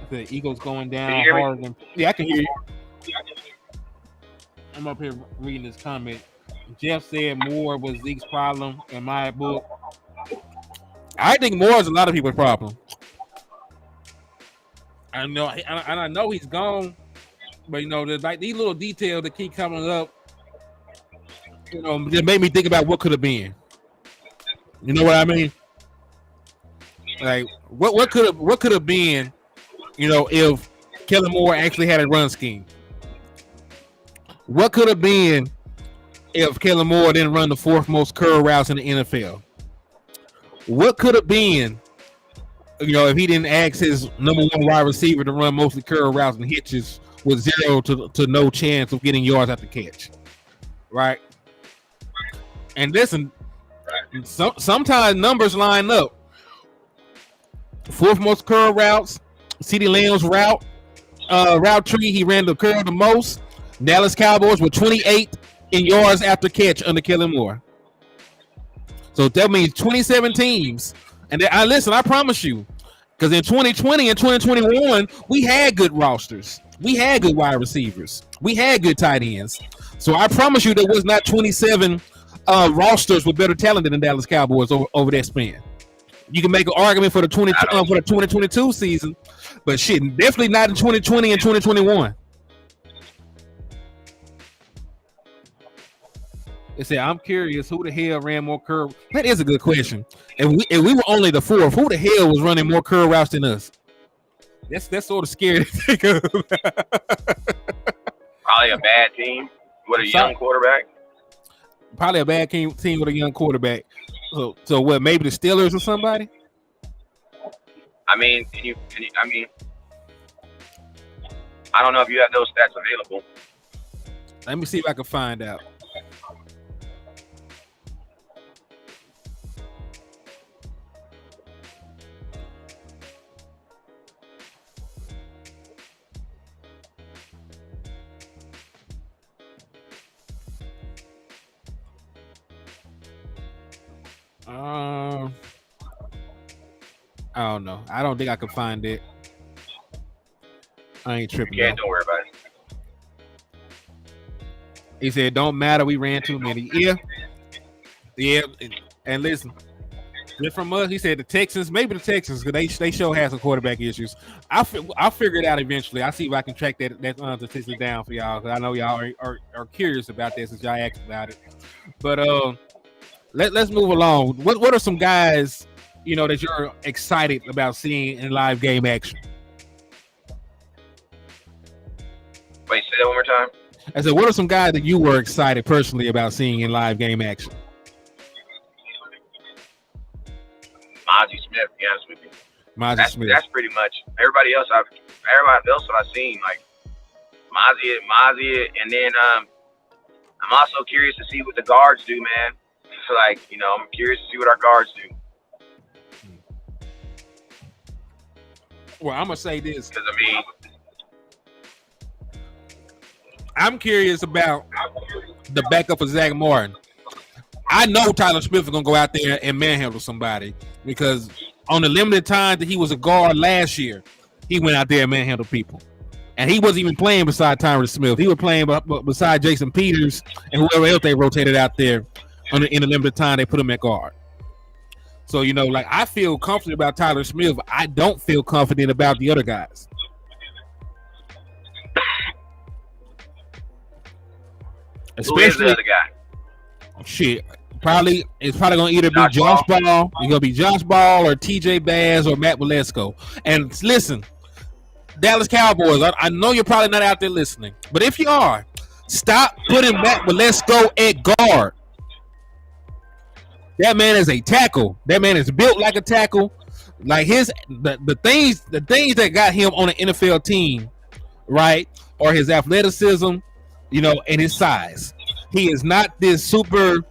The Eagles going down harder than. Yeah, I can hear you. I'm up here reading this comment. Jeff said Moore was Zeke's problem in my book. I think Moore is a lot of people's problem. I know he's gone, but you know, there's like these little details that keep coming up. You know, that made me think about what could have been. You know what I mean? Like what could have been? You know, if Kellen Moore actually had a run scheme. What could have been if Kellen Moore didn't run the fourth most curl routes in the NFL? What could have been, you know, if he didn't ask his number one wide receiver to run mostly curl routes and hitches with 0 to no chance of getting yards after catch, right? And listen, sometimes numbers line up. Fourth most curl routes, Ceedee Lamb's route tree, he ran the curl the most. Dallas Cowboys were 28 in yards after catch under Kellen Moore. So that means 27 teams. And I promise you, because in 2020 and 2021, we had good rosters. We had good wide receivers. We had good tight ends. So I promise you there was not 27 rosters with better talent than the Dallas Cowboys over that span. You can make an argument for the 2022 season, but shit, definitely not in 2020 and 2021. They said, I'm curious, who the hell ran more curl? That is a good question. If we were only the fourth, who the hell was running more curl routes than us? That's sort of scary to think of. Probably a bad team with a young quarterback. Probably a bad team with a young quarterback. So what? Maybe the Steelers or somebody? I mean, I don't know if you have those stats available. Let me see if I can find out. I don't know. I don't think I can find it. I ain't tripping. Yeah, don't worry about it. He said, "Don't matter. We ran too many." Yeah. And listen, they're from us. He said the Texans, maybe the Texans, because they show have some quarterback issues. I'll figure it out eventually. I'll see if I can track that statistic down for y'all, because I know y'all are curious about this as y'all asked about it. But let's move along. What are some guys, you know, that you're excited about seeing in live game action? Wait, say that one more time. I said, what are some guys that you were excited personally about seeing in live game action? Mozzie Smith, to be honest with you. Smith. That's pretty much everybody else that I've seen, like Mozzie, and then I'm also curious to see what the guards do, man. So, like, you know, I'm curious to see what our guards do. Well, I'm gonna say this because I mean, I'm curious about the backup of Zach Martin. I know Tyler Smith is gonna go out there and manhandle somebody, because on the limited time that he was a guard last year, he went out there and manhandled people, and he wasn't even playing beside Tyler Smith. He was playing beside Jason Peters and whoever else they rotated out there in the limited time they put him at guard. So, you know, like, I feel confident about Tyler Smith. I don't feel confident about the other guys. Who is the other guy? Shit. It's probably gonna either be Josh Ball. It's gonna be Josh Ball or TJ Bass or Matt Waletzko. And listen, Dallas Cowboys, I know you're probably not out there listening, but if you are, stop putting Matt Waletzko at guard. That man is a tackle. That man is built like a tackle. Like the things that got him on an NFL team, right, are his athleticism, and his size. He is not this super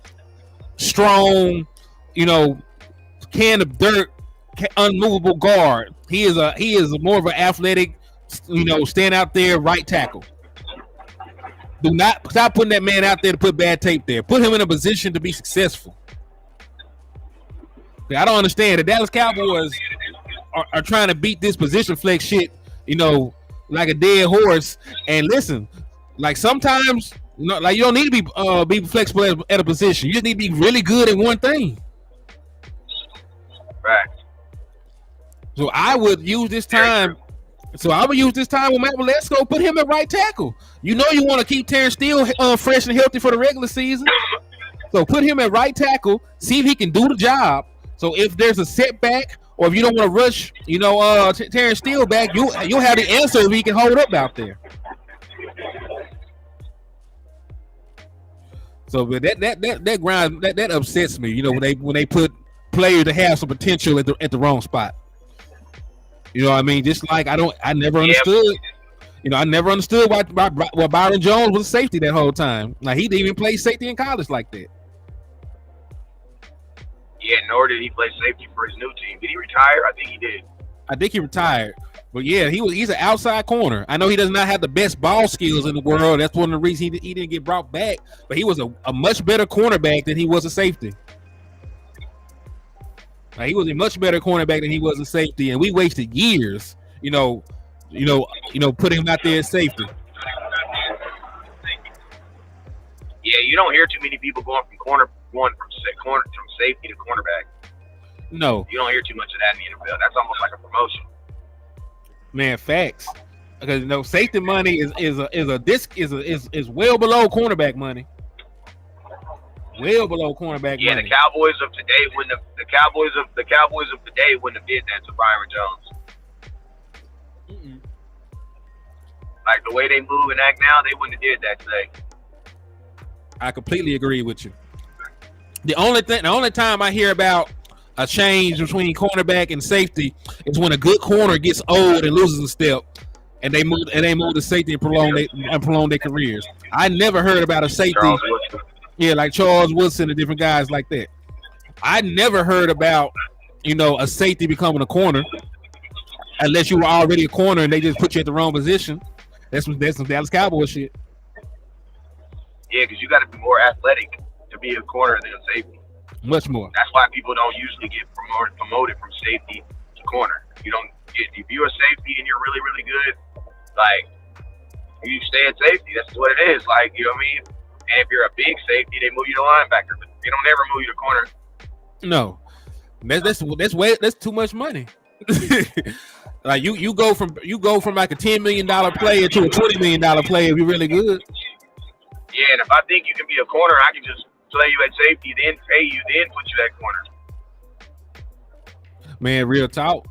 strong, can of dirt, unmovable guard. He is more of an athletic, stand out there right tackle. Do not stop putting that man out there to put bad tape there. Put him in a position to be successful. I don't understand. The Dallas Cowboys are trying to beat this position flex shit, like a dead horse. And listen, like sometimes, like you don't need to be flexible at a position. You just need to be really good at one thing. Right. So I would use this time. with Matt Waletzko. Put him at right tackle. You want to keep Terrence Steele fresh and healthy for the regular season. So put him at right tackle. See if he can do the job. So if there's a setback, or if you don't want to rush, Terrence Steele back, you'll have the answer if he can hold up out there. So but that grind that upsets me. When they put players that have some potential at the wrong spot. You know what I mean? Just like I never understood. I never understood why Byron Jones was a safety that whole time. Like he didn't even play safety in college like that. Yeah, nor did he play safety for his new team. Did he retire? I think he did. I think he retired. But yeah, he's an outside corner. I know he does not have the best ball skills in the world. That's one of the reasons he didn't get brought back. But he was a much better cornerback than he was a safety. Like, he was a much better cornerback than he was a safety, and we wasted years, putting him out there as safety. Yeah, you don't hear too many people going from safety to cornerback. No, you don't hear too much of that in the NFL. That's almost like a promotion. Man, facts. Because safety money is well below cornerback money. Well below cornerback money. Yeah, the Cowboys of today wouldn't have did that to Byron Jones. Mm-mm. Like the way they move and act now, they wouldn't have did that today. I completely agree with you. The only time I hear about a change between cornerback and safety is when a good corner gets old and loses a step, and they move to safety and prolong their careers. I never heard about a safety. Yeah, like Charles Woodson and different guys like that. I never heard about, a safety becoming a corner unless you were already a corner and they just put you at the wrong position. That's some Dallas Cowboys shit. Yeah, because you got to be more athletic to be a corner than a safety. Much more. That's why people don't usually get promoted from safety to corner. You don't get, if you're a safety and you're really, really good, like, you stay at safety. That's what it is. Like, you know what I mean? And if you're a big safety, they move you to linebacker, but they don't ever move you to corner. No, that's too much money. Like you go from like a $10 million player to a $20 million player if you're really good. Yeah, and if I think you can be a corner, I can just play you at safety, then pay you, then put you at corner. Man, real talk.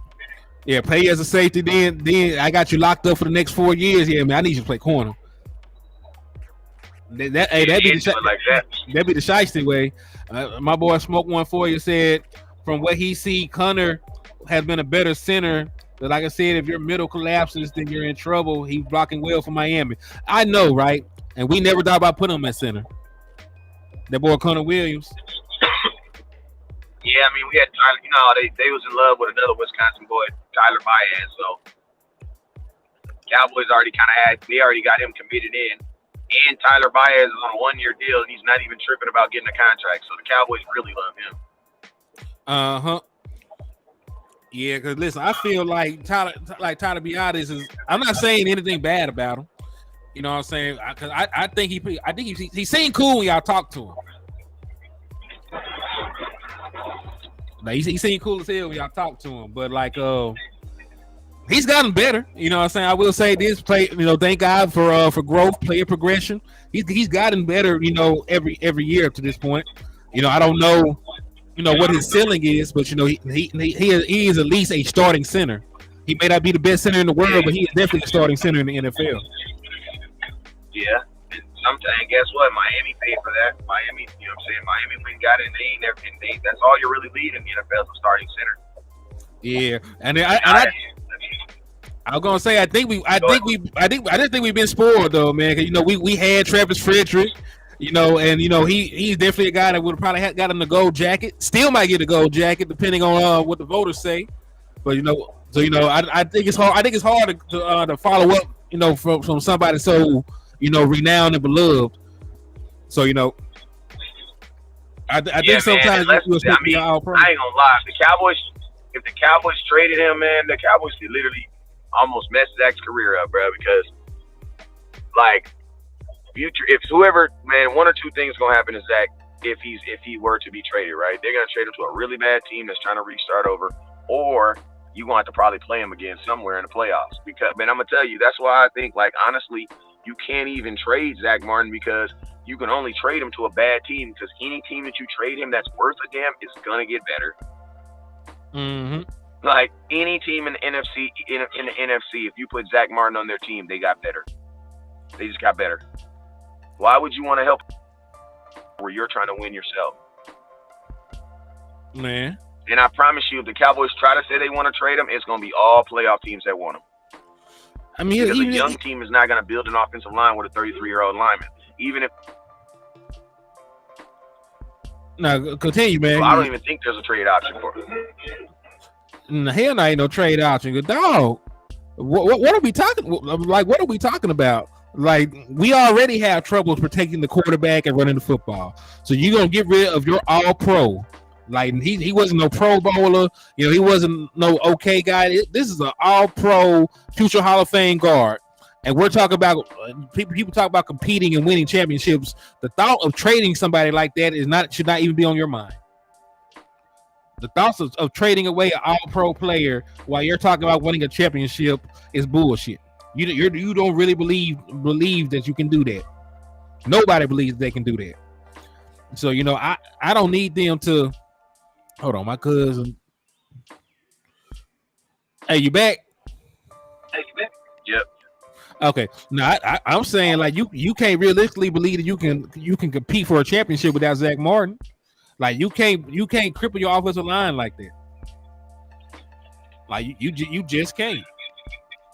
Yeah, pay you as a safety, then I got you locked up for the next 4 years. Yeah, man, I need you to play corner. That'd be the shiesty way. My boy Smoke One for you said, from what he see, Connor has been a better center. But like I said, if your middle collapses, then you're in trouble. He's blocking well for Miami. I know, right? And we never thought about putting him at center. That boy Connor Williams. Yeah, I mean, we had Tyler. They was in love with another Wisconsin boy, Tyler Baez. So Cowboys already got him committed in. And Tyler Baez is on a 1-year deal, and he's not even tripping about getting a contract. So the Cowboys really love him. Yeah, because listen, I feel like Tyler Biadasz is. I'm not saying anything bad about him. You know what I'm saying? Because I think he seemed cool when y'all talk to him. Like he seemed cool as hell when y'all talk to him. But like he's gotten better. You know what I'm saying? I will say this, thank God for growth, player progression. He's gotten better, every year up to this point. I don't know, what his ceiling is, but he is at least a starting center. He may not be the best center in the world, but he is definitely a starting center in the NFL. Yeah. And guess what? Miami paid for that. Miami, you know what I'm saying? Miami went and got it, and they ain't never. That's all you're really leading in the NFL is a starting center. Yeah, and I was gonna say I just think we've been spoiled though, man. We had Travis Frederick, and he's definitely a guy that would have probably got him the gold jacket. Still might get a gold jacket depending on what the voters say. But I think it's hard. I think it's hard to follow up, from somebody so renowned and beloved. So I think sometimes you're supposed to be all pro. I ain't gonna lie, if the Cowboys traded him, man, the Cowboys could literally almost mess Zach's career up, bro. Because if whoever, man, one or two things gonna happen to Zach if he were to be traded, right? They're gonna trade him to a really bad team that's trying to restart over, or you gonna have to probably play him again somewhere in the playoffs. Because, man, I'm gonna tell you, that's why I think, honestly, you can't even trade Zach Martin, because you can only trade him to a bad team, because any team that you trade him that's worth a damn is gonna get better. Mm-hmm. Like any team in the NFC, if you put Zach Martin on their team, they got better. They just got better. Why would you want to help where you're trying to win yourself? Man. And I promise you, if the Cowboys try to say they want to trade him, it's going to be all playoff teams that want him. I mean, because a young team is not going to build an offensive line with a 33-year-old lineman. Even if... No, continue, man. So I don't even think there's a trade option for him. Hell, no, ain't no trade option. Good dog. What are we talking? What are we talking about? We already have troubles protecting the quarterback and running the football. So you're gonna get rid of your all pro. He wasn't no Pro Bowler. He wasn't no okay guy. This is an all pro future Hall of Fame guard. And we're talking about people talk about competing and winning championships. The thought of trading somebody like that should not even be on your mind. The thoughts of trading away an all-pro player while you're talking about winning a championship is bullshit. You don't really believe that you can do that. Nobody believes they can do that. So I don't need them to. Hold on, my cousin. Hey, you back? Yep. Okay. No, I'm saying you can't realistically believe that you can compete for a championship without Zach Martin. You can't cripple your offensive line like that. You just can't.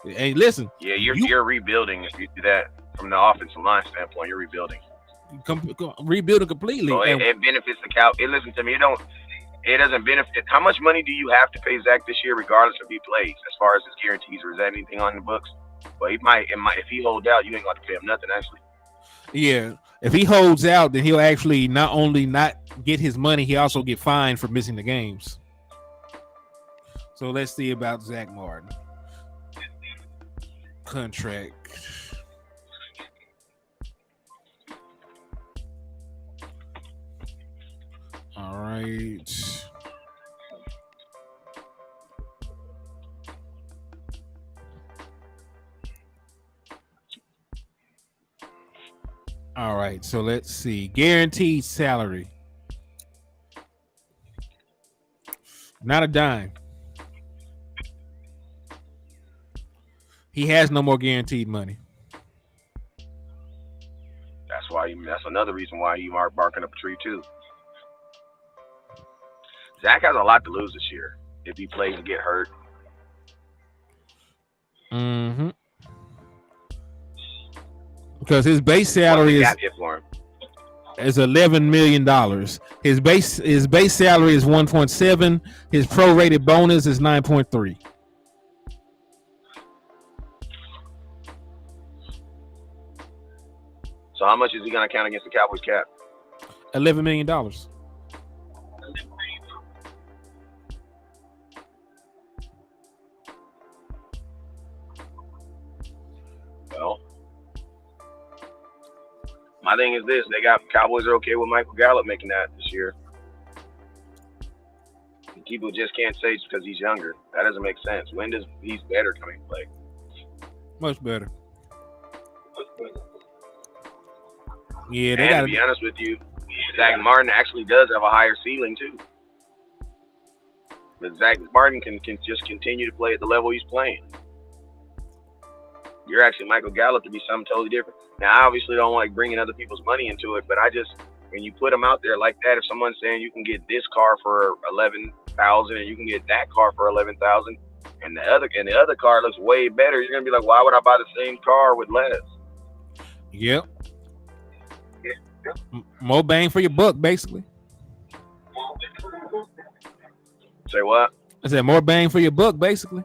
Hey, listen. Yeah, you're rebuilding if you do that from the offensive line standpoint. You're rebuilding. Rebuilding completely. So it benefits the Cow. Listen to me. It doesn't benefit. How much money do you have to pay Zach this year, regardless if he plays, as far as his guarantees, or is that anything on the books? But it might. If he holds out, you ain't got to pay him nothing actually. Yeah, if he holds out, then he'll actually not only not get his money, he also get fined for missing the games. So let's see about Zach Martin contract. All right. All right, so let's see. Guaranteed salary. Not a dime. He has no more guaranteed money. That's another reason why you are barking up a tree too. Zach has a lot to lose this year if he plays and get hurt. Mm-hmm. Because his base salary is $11 million. His base salary is 1.7. His prorated bonus is 9.3. So how much is he going to count against the Cowboys cap? $11 million. Well, my thing is this: Cowboys are okay with Michael Gallup making that this year. people just can't say it's because he's younger. That doesn't make sense. When does he's better coming to play? Much better. Yeah, they and got to be honest with you, Zach Martin actually does have a higher ceiling too. But Zach Martin can just continue to play at the level he's playing. You're actually Michael Gallup to be something totally different. Now, I obviously don't like bringing other people's money into it, but I just, when you put them out there like that, if someone's saying you can get this car for $11,000 and you can get that car for $11,000, and the other car looks way better, you're gonna be like, why would I buy the same car with less? Yep. More bang for your buck, basically. Say what? I said more bang for your buck, basically.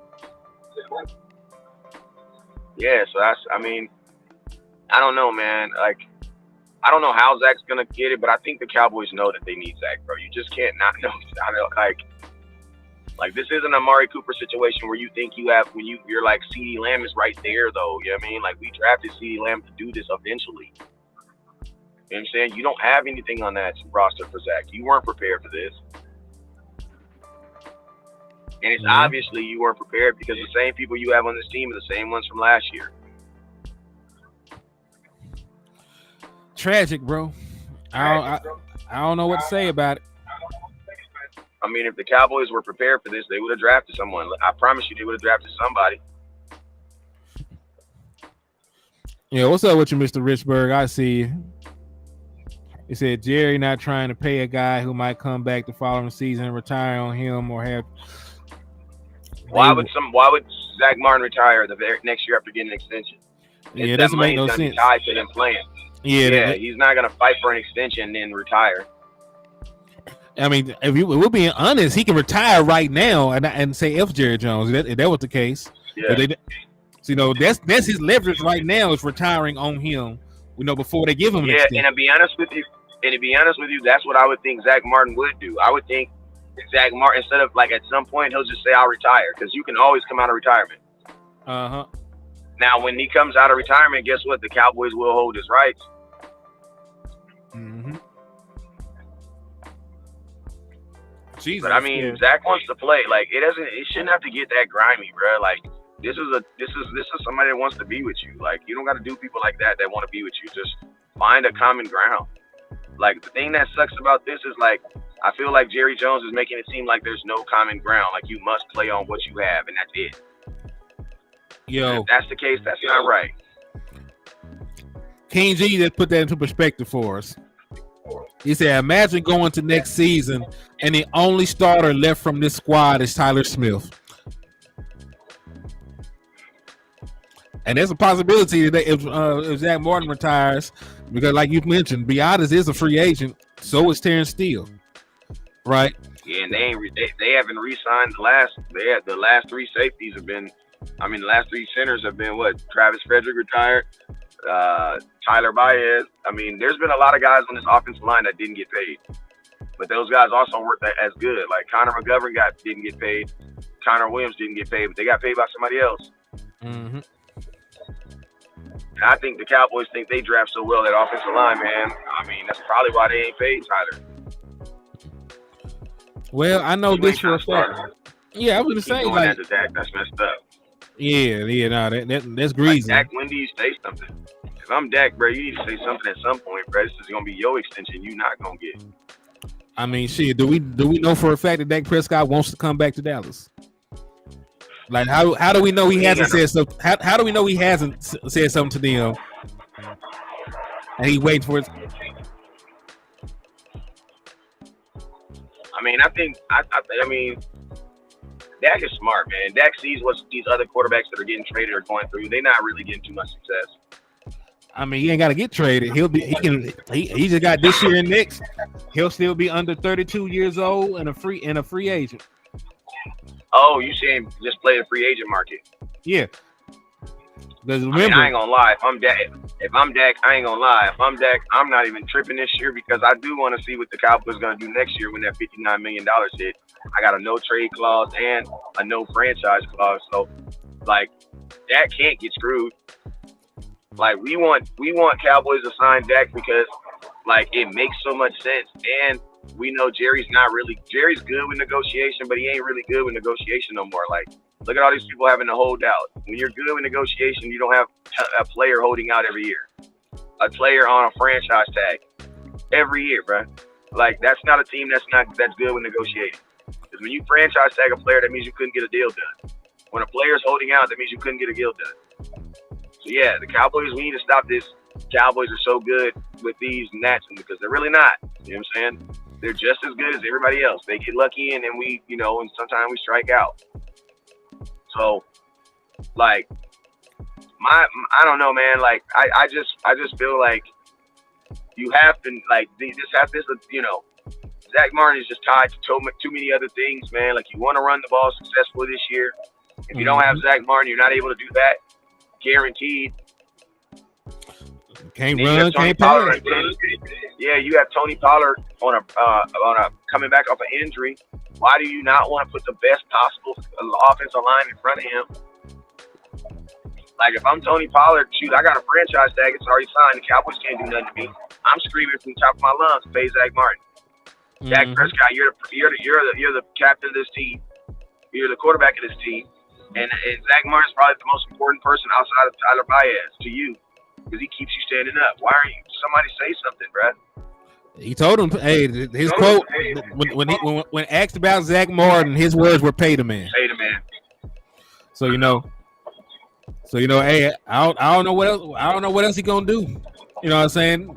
Yeah, so I mean, I don't know, man. Like, I don't know how Zach's gonna get it, but I think the Cowboys know that they need Zach, bro. You just can't not know. I know, like this isn't a Amari Cooper situation where you think you have you're like Ceedee Lamb is right there, though. You know what I mean? Like, we drafted Ceedee Lamb to do this eventually. You know what I'm saying? You don't have anything on that roster for Zach. You weren't prepared for this. And it's obviously you weren't prepared because the same people you have on this team are the same ones from last year. Tragic, bro. I don't know what to say about it. I mean, if the Cowboys were prepared for this, they would have drafted someone. I promise you, they would have drafted somebody. Yeah, what's up with you, Mr. Richburg? I see you. He said Jerry not trying to pay a guy who might come back the following season and retire on him or have. Why would Zach Martin retire the very next year after getting an extension? Yeah, it doesn't make no sense. Tied to him playing. Yeah, he's not gonna fight for an extension and then retire. I mean, if we're being honest, he can retire right now and say F Jerry Jones. If that was the case, yeah. You know, that's his leverage right now is retiring on him. You know, before they give him an extension. And to be honest with you, that's what I would think Zach Martin would do. I would think Zach Martin, instead of like at some point he'll just say I'll retire, because you can always come out of retirement. Now when he comes out of retirement, guess what? The Cowboys will hold his rights. Mm-hmm. Jesus, but I mean, Zach wants to play. Like it shouldn't have to get that grimy, bro. Like this is somebody that wants to be with you. Like you don't got to do people like that want to be with you. Just find a common ground. Like the thing that sucks about this is like I feel like Jerry Jones is making it seem like there's no common ground. Like you must play on what you have, and that's it. Yo, if that's the case, that's not right. King G just put that into perspective for us. He said, imagine going to next season and the only starter left from this squad is Tyler Smith. And there's a possibility that if Zach Martin retires, because like you mentioned, Biotis is a free agent, so is Terrence Steele. Right? Yeah, and they haven't re-signed the last three safeties have been, I mean, the last three centers have been what? Travis Frederick retired, Tyler Baez. I mean, there's been a lot of guys on this offensive line that didn't get paid, but those guys also weren't as good. Like Connor McGovern didn't get paid, Connor Williams didn't get paid, but they got paid by somebody else. Mm-hmm. And I think the Cowboys think they draft so well that offensive line, man. I mean, that's probably why they ain't paid Tyler. Well, I know this for a fact. Yeah, I was gonna say like that's messed up. Yeah, no, that's greasy. Like, Dak, when do you say something? If I'm Dak, bro, you need to say something at some point, bro. This is gonna be your extension. You're not gonna get. I mean, shit. Do we know for a fact that Dak Prescott wants to come back to Dallas? Like, how do we know he hasn't said something? How do we know he hasn't said something to them? And he waits for it. I mean, I mean, Dak is smart, man. Dak sees what these other quarterbacks that are getting traded are going through. They're not really getting too much success. I mean, he ain't got to get traded. He just got this year and next. He'll still be under 32 years old and a free agent. Oh, you saying just play the free agent market? Yeah. Because remember, I mean, I ain't gonna lie. If I'm Dak, I ain't gonna lie. If I'm Dak, I'm not even tripping this year because I do want to see what the Cowboys gonna do next year when that $59 million hit. I got a no trade clause and a no franchise clause. So, like, Dak can't get screwed. Like, we want Cowboys to sign Dak because, like, it makes so much sense. And we know Jerry's good with negotiation, but he ain't really good with negotiation no more. Like, look at all these people having to hold out. When you're good with negotiation, you don't have a player holding out every year. A player on a franchise tag every year, bro. Like, that's not a team that's good with negotiating. Because when you franchise tag a player, that means you couldn't get a deal done. When a player's holding out, that means you couldn't get a deal done. So yeah, the Cowboys, we need to stop this. Cowboys are so good with these and that, because they're really not. You know what I'm saying? They're just as good as everybody else. They get lucky, and then we, and sometimes we strike out. So, like, I don't know, man. Like, I just feel like you have to, like, Zach Martin is just tied to too many other things, man. Like, you want to run the ball successfully this year. If you don't have Zach Martin, you're not able to do that. Guaranteed. Can't run, can't pass. Yeah, you have Tony Pollard on a coming back off an injury. Why do you not want to put the best possible offensive line in front of him? Like, if I'm Tony Pollard, shoot, I got a franchise tag. It's already signed. The Cowboys can't do nothing to me. I'm screaming from the top of my lungs, pay Zach Martin. Dak Prescott, you're the captain of this team. You're the quarterback of this team. And Zach Martin's probably the most important person outside of Tyler Baez to you, because he keeps you standing up. Why aren't you? Somebody say something, Brad. He told him, hey, his quote, when asked about Zach Martin, his words were "pay the man." Pay the man. So hey, I don't know what else. I don't know what else he gonna do. You know what I'm saying?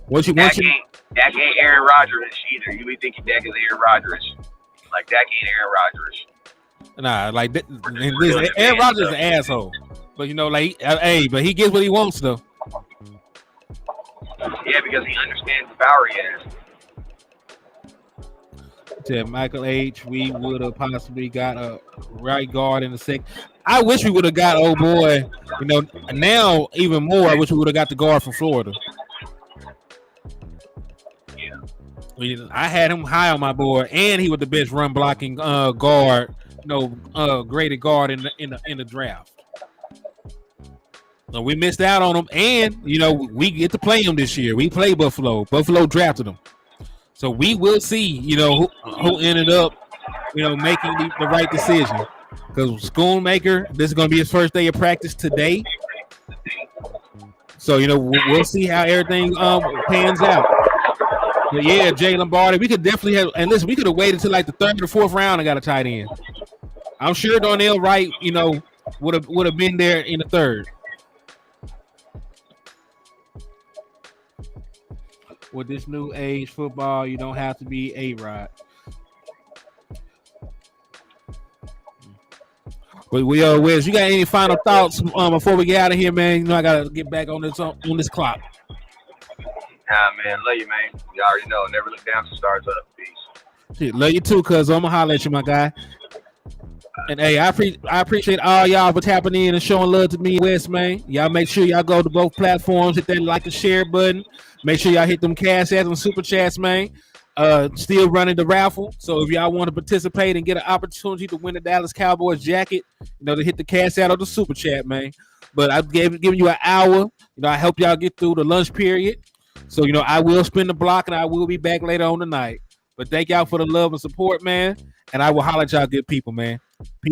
Once you Dak ain't Aaron Rodgers either. You be thinking Dak is Aaron Rodgers. Like, Dak ain't Aaron Rodgers. Nah, like Aaron Rodgers is an asshole. But but he gets what he wants though. Yeah, because he understands the power he has. To Michael H., we would have possibly got a right guard in the second. I wish we would have got old boy. Now even more. I wish we would have got the guard from Florida. Yeah, I had him high on my board, and he was the best run blocking guard. Graded guard in the draft. So we missed out on him, and we get to play him this year. We play Buffalo. Buffalo drafted him, so we will see. Who ended up, making the right decision. Because Schoonmaker, this is going to be his first day of practice today. So we'll see how everything pans out. But yeah, Jalen Barty, we could definitely have. And listen, we could have waited till like the third or fourth round and got a tight end. I'm sure Darnell Wright, would have been there in the third. With this new age football, you don't have to be A-Rod. But Wes, you got any final thoughts before we get out of here, man? I gotta get back on this clock. Nah, man, love you, man. You already know. Never look down to stars up. Peace. Shit, love you too, cuz I'm gonna holler at you, my guy. And hey, I appreciate all y'all for tapping in and showing love to me and Wes, man. Y'all make sure y'all go to both platforms, hit that like and share button. Make sure y'all hit them cash apps and super chats, man. Still running the raffle. So if y'all want to participate and get an opportunity to win the Dallas Cowboys jacket, to hit the cash out or the super chat, man. But I've given you an hour. I help y'all get through the lunch period. So, I will spin the block and I will be back later on tonight. But thank y'all for the love and support, man. And I will holler at y'all good people, man. Peace.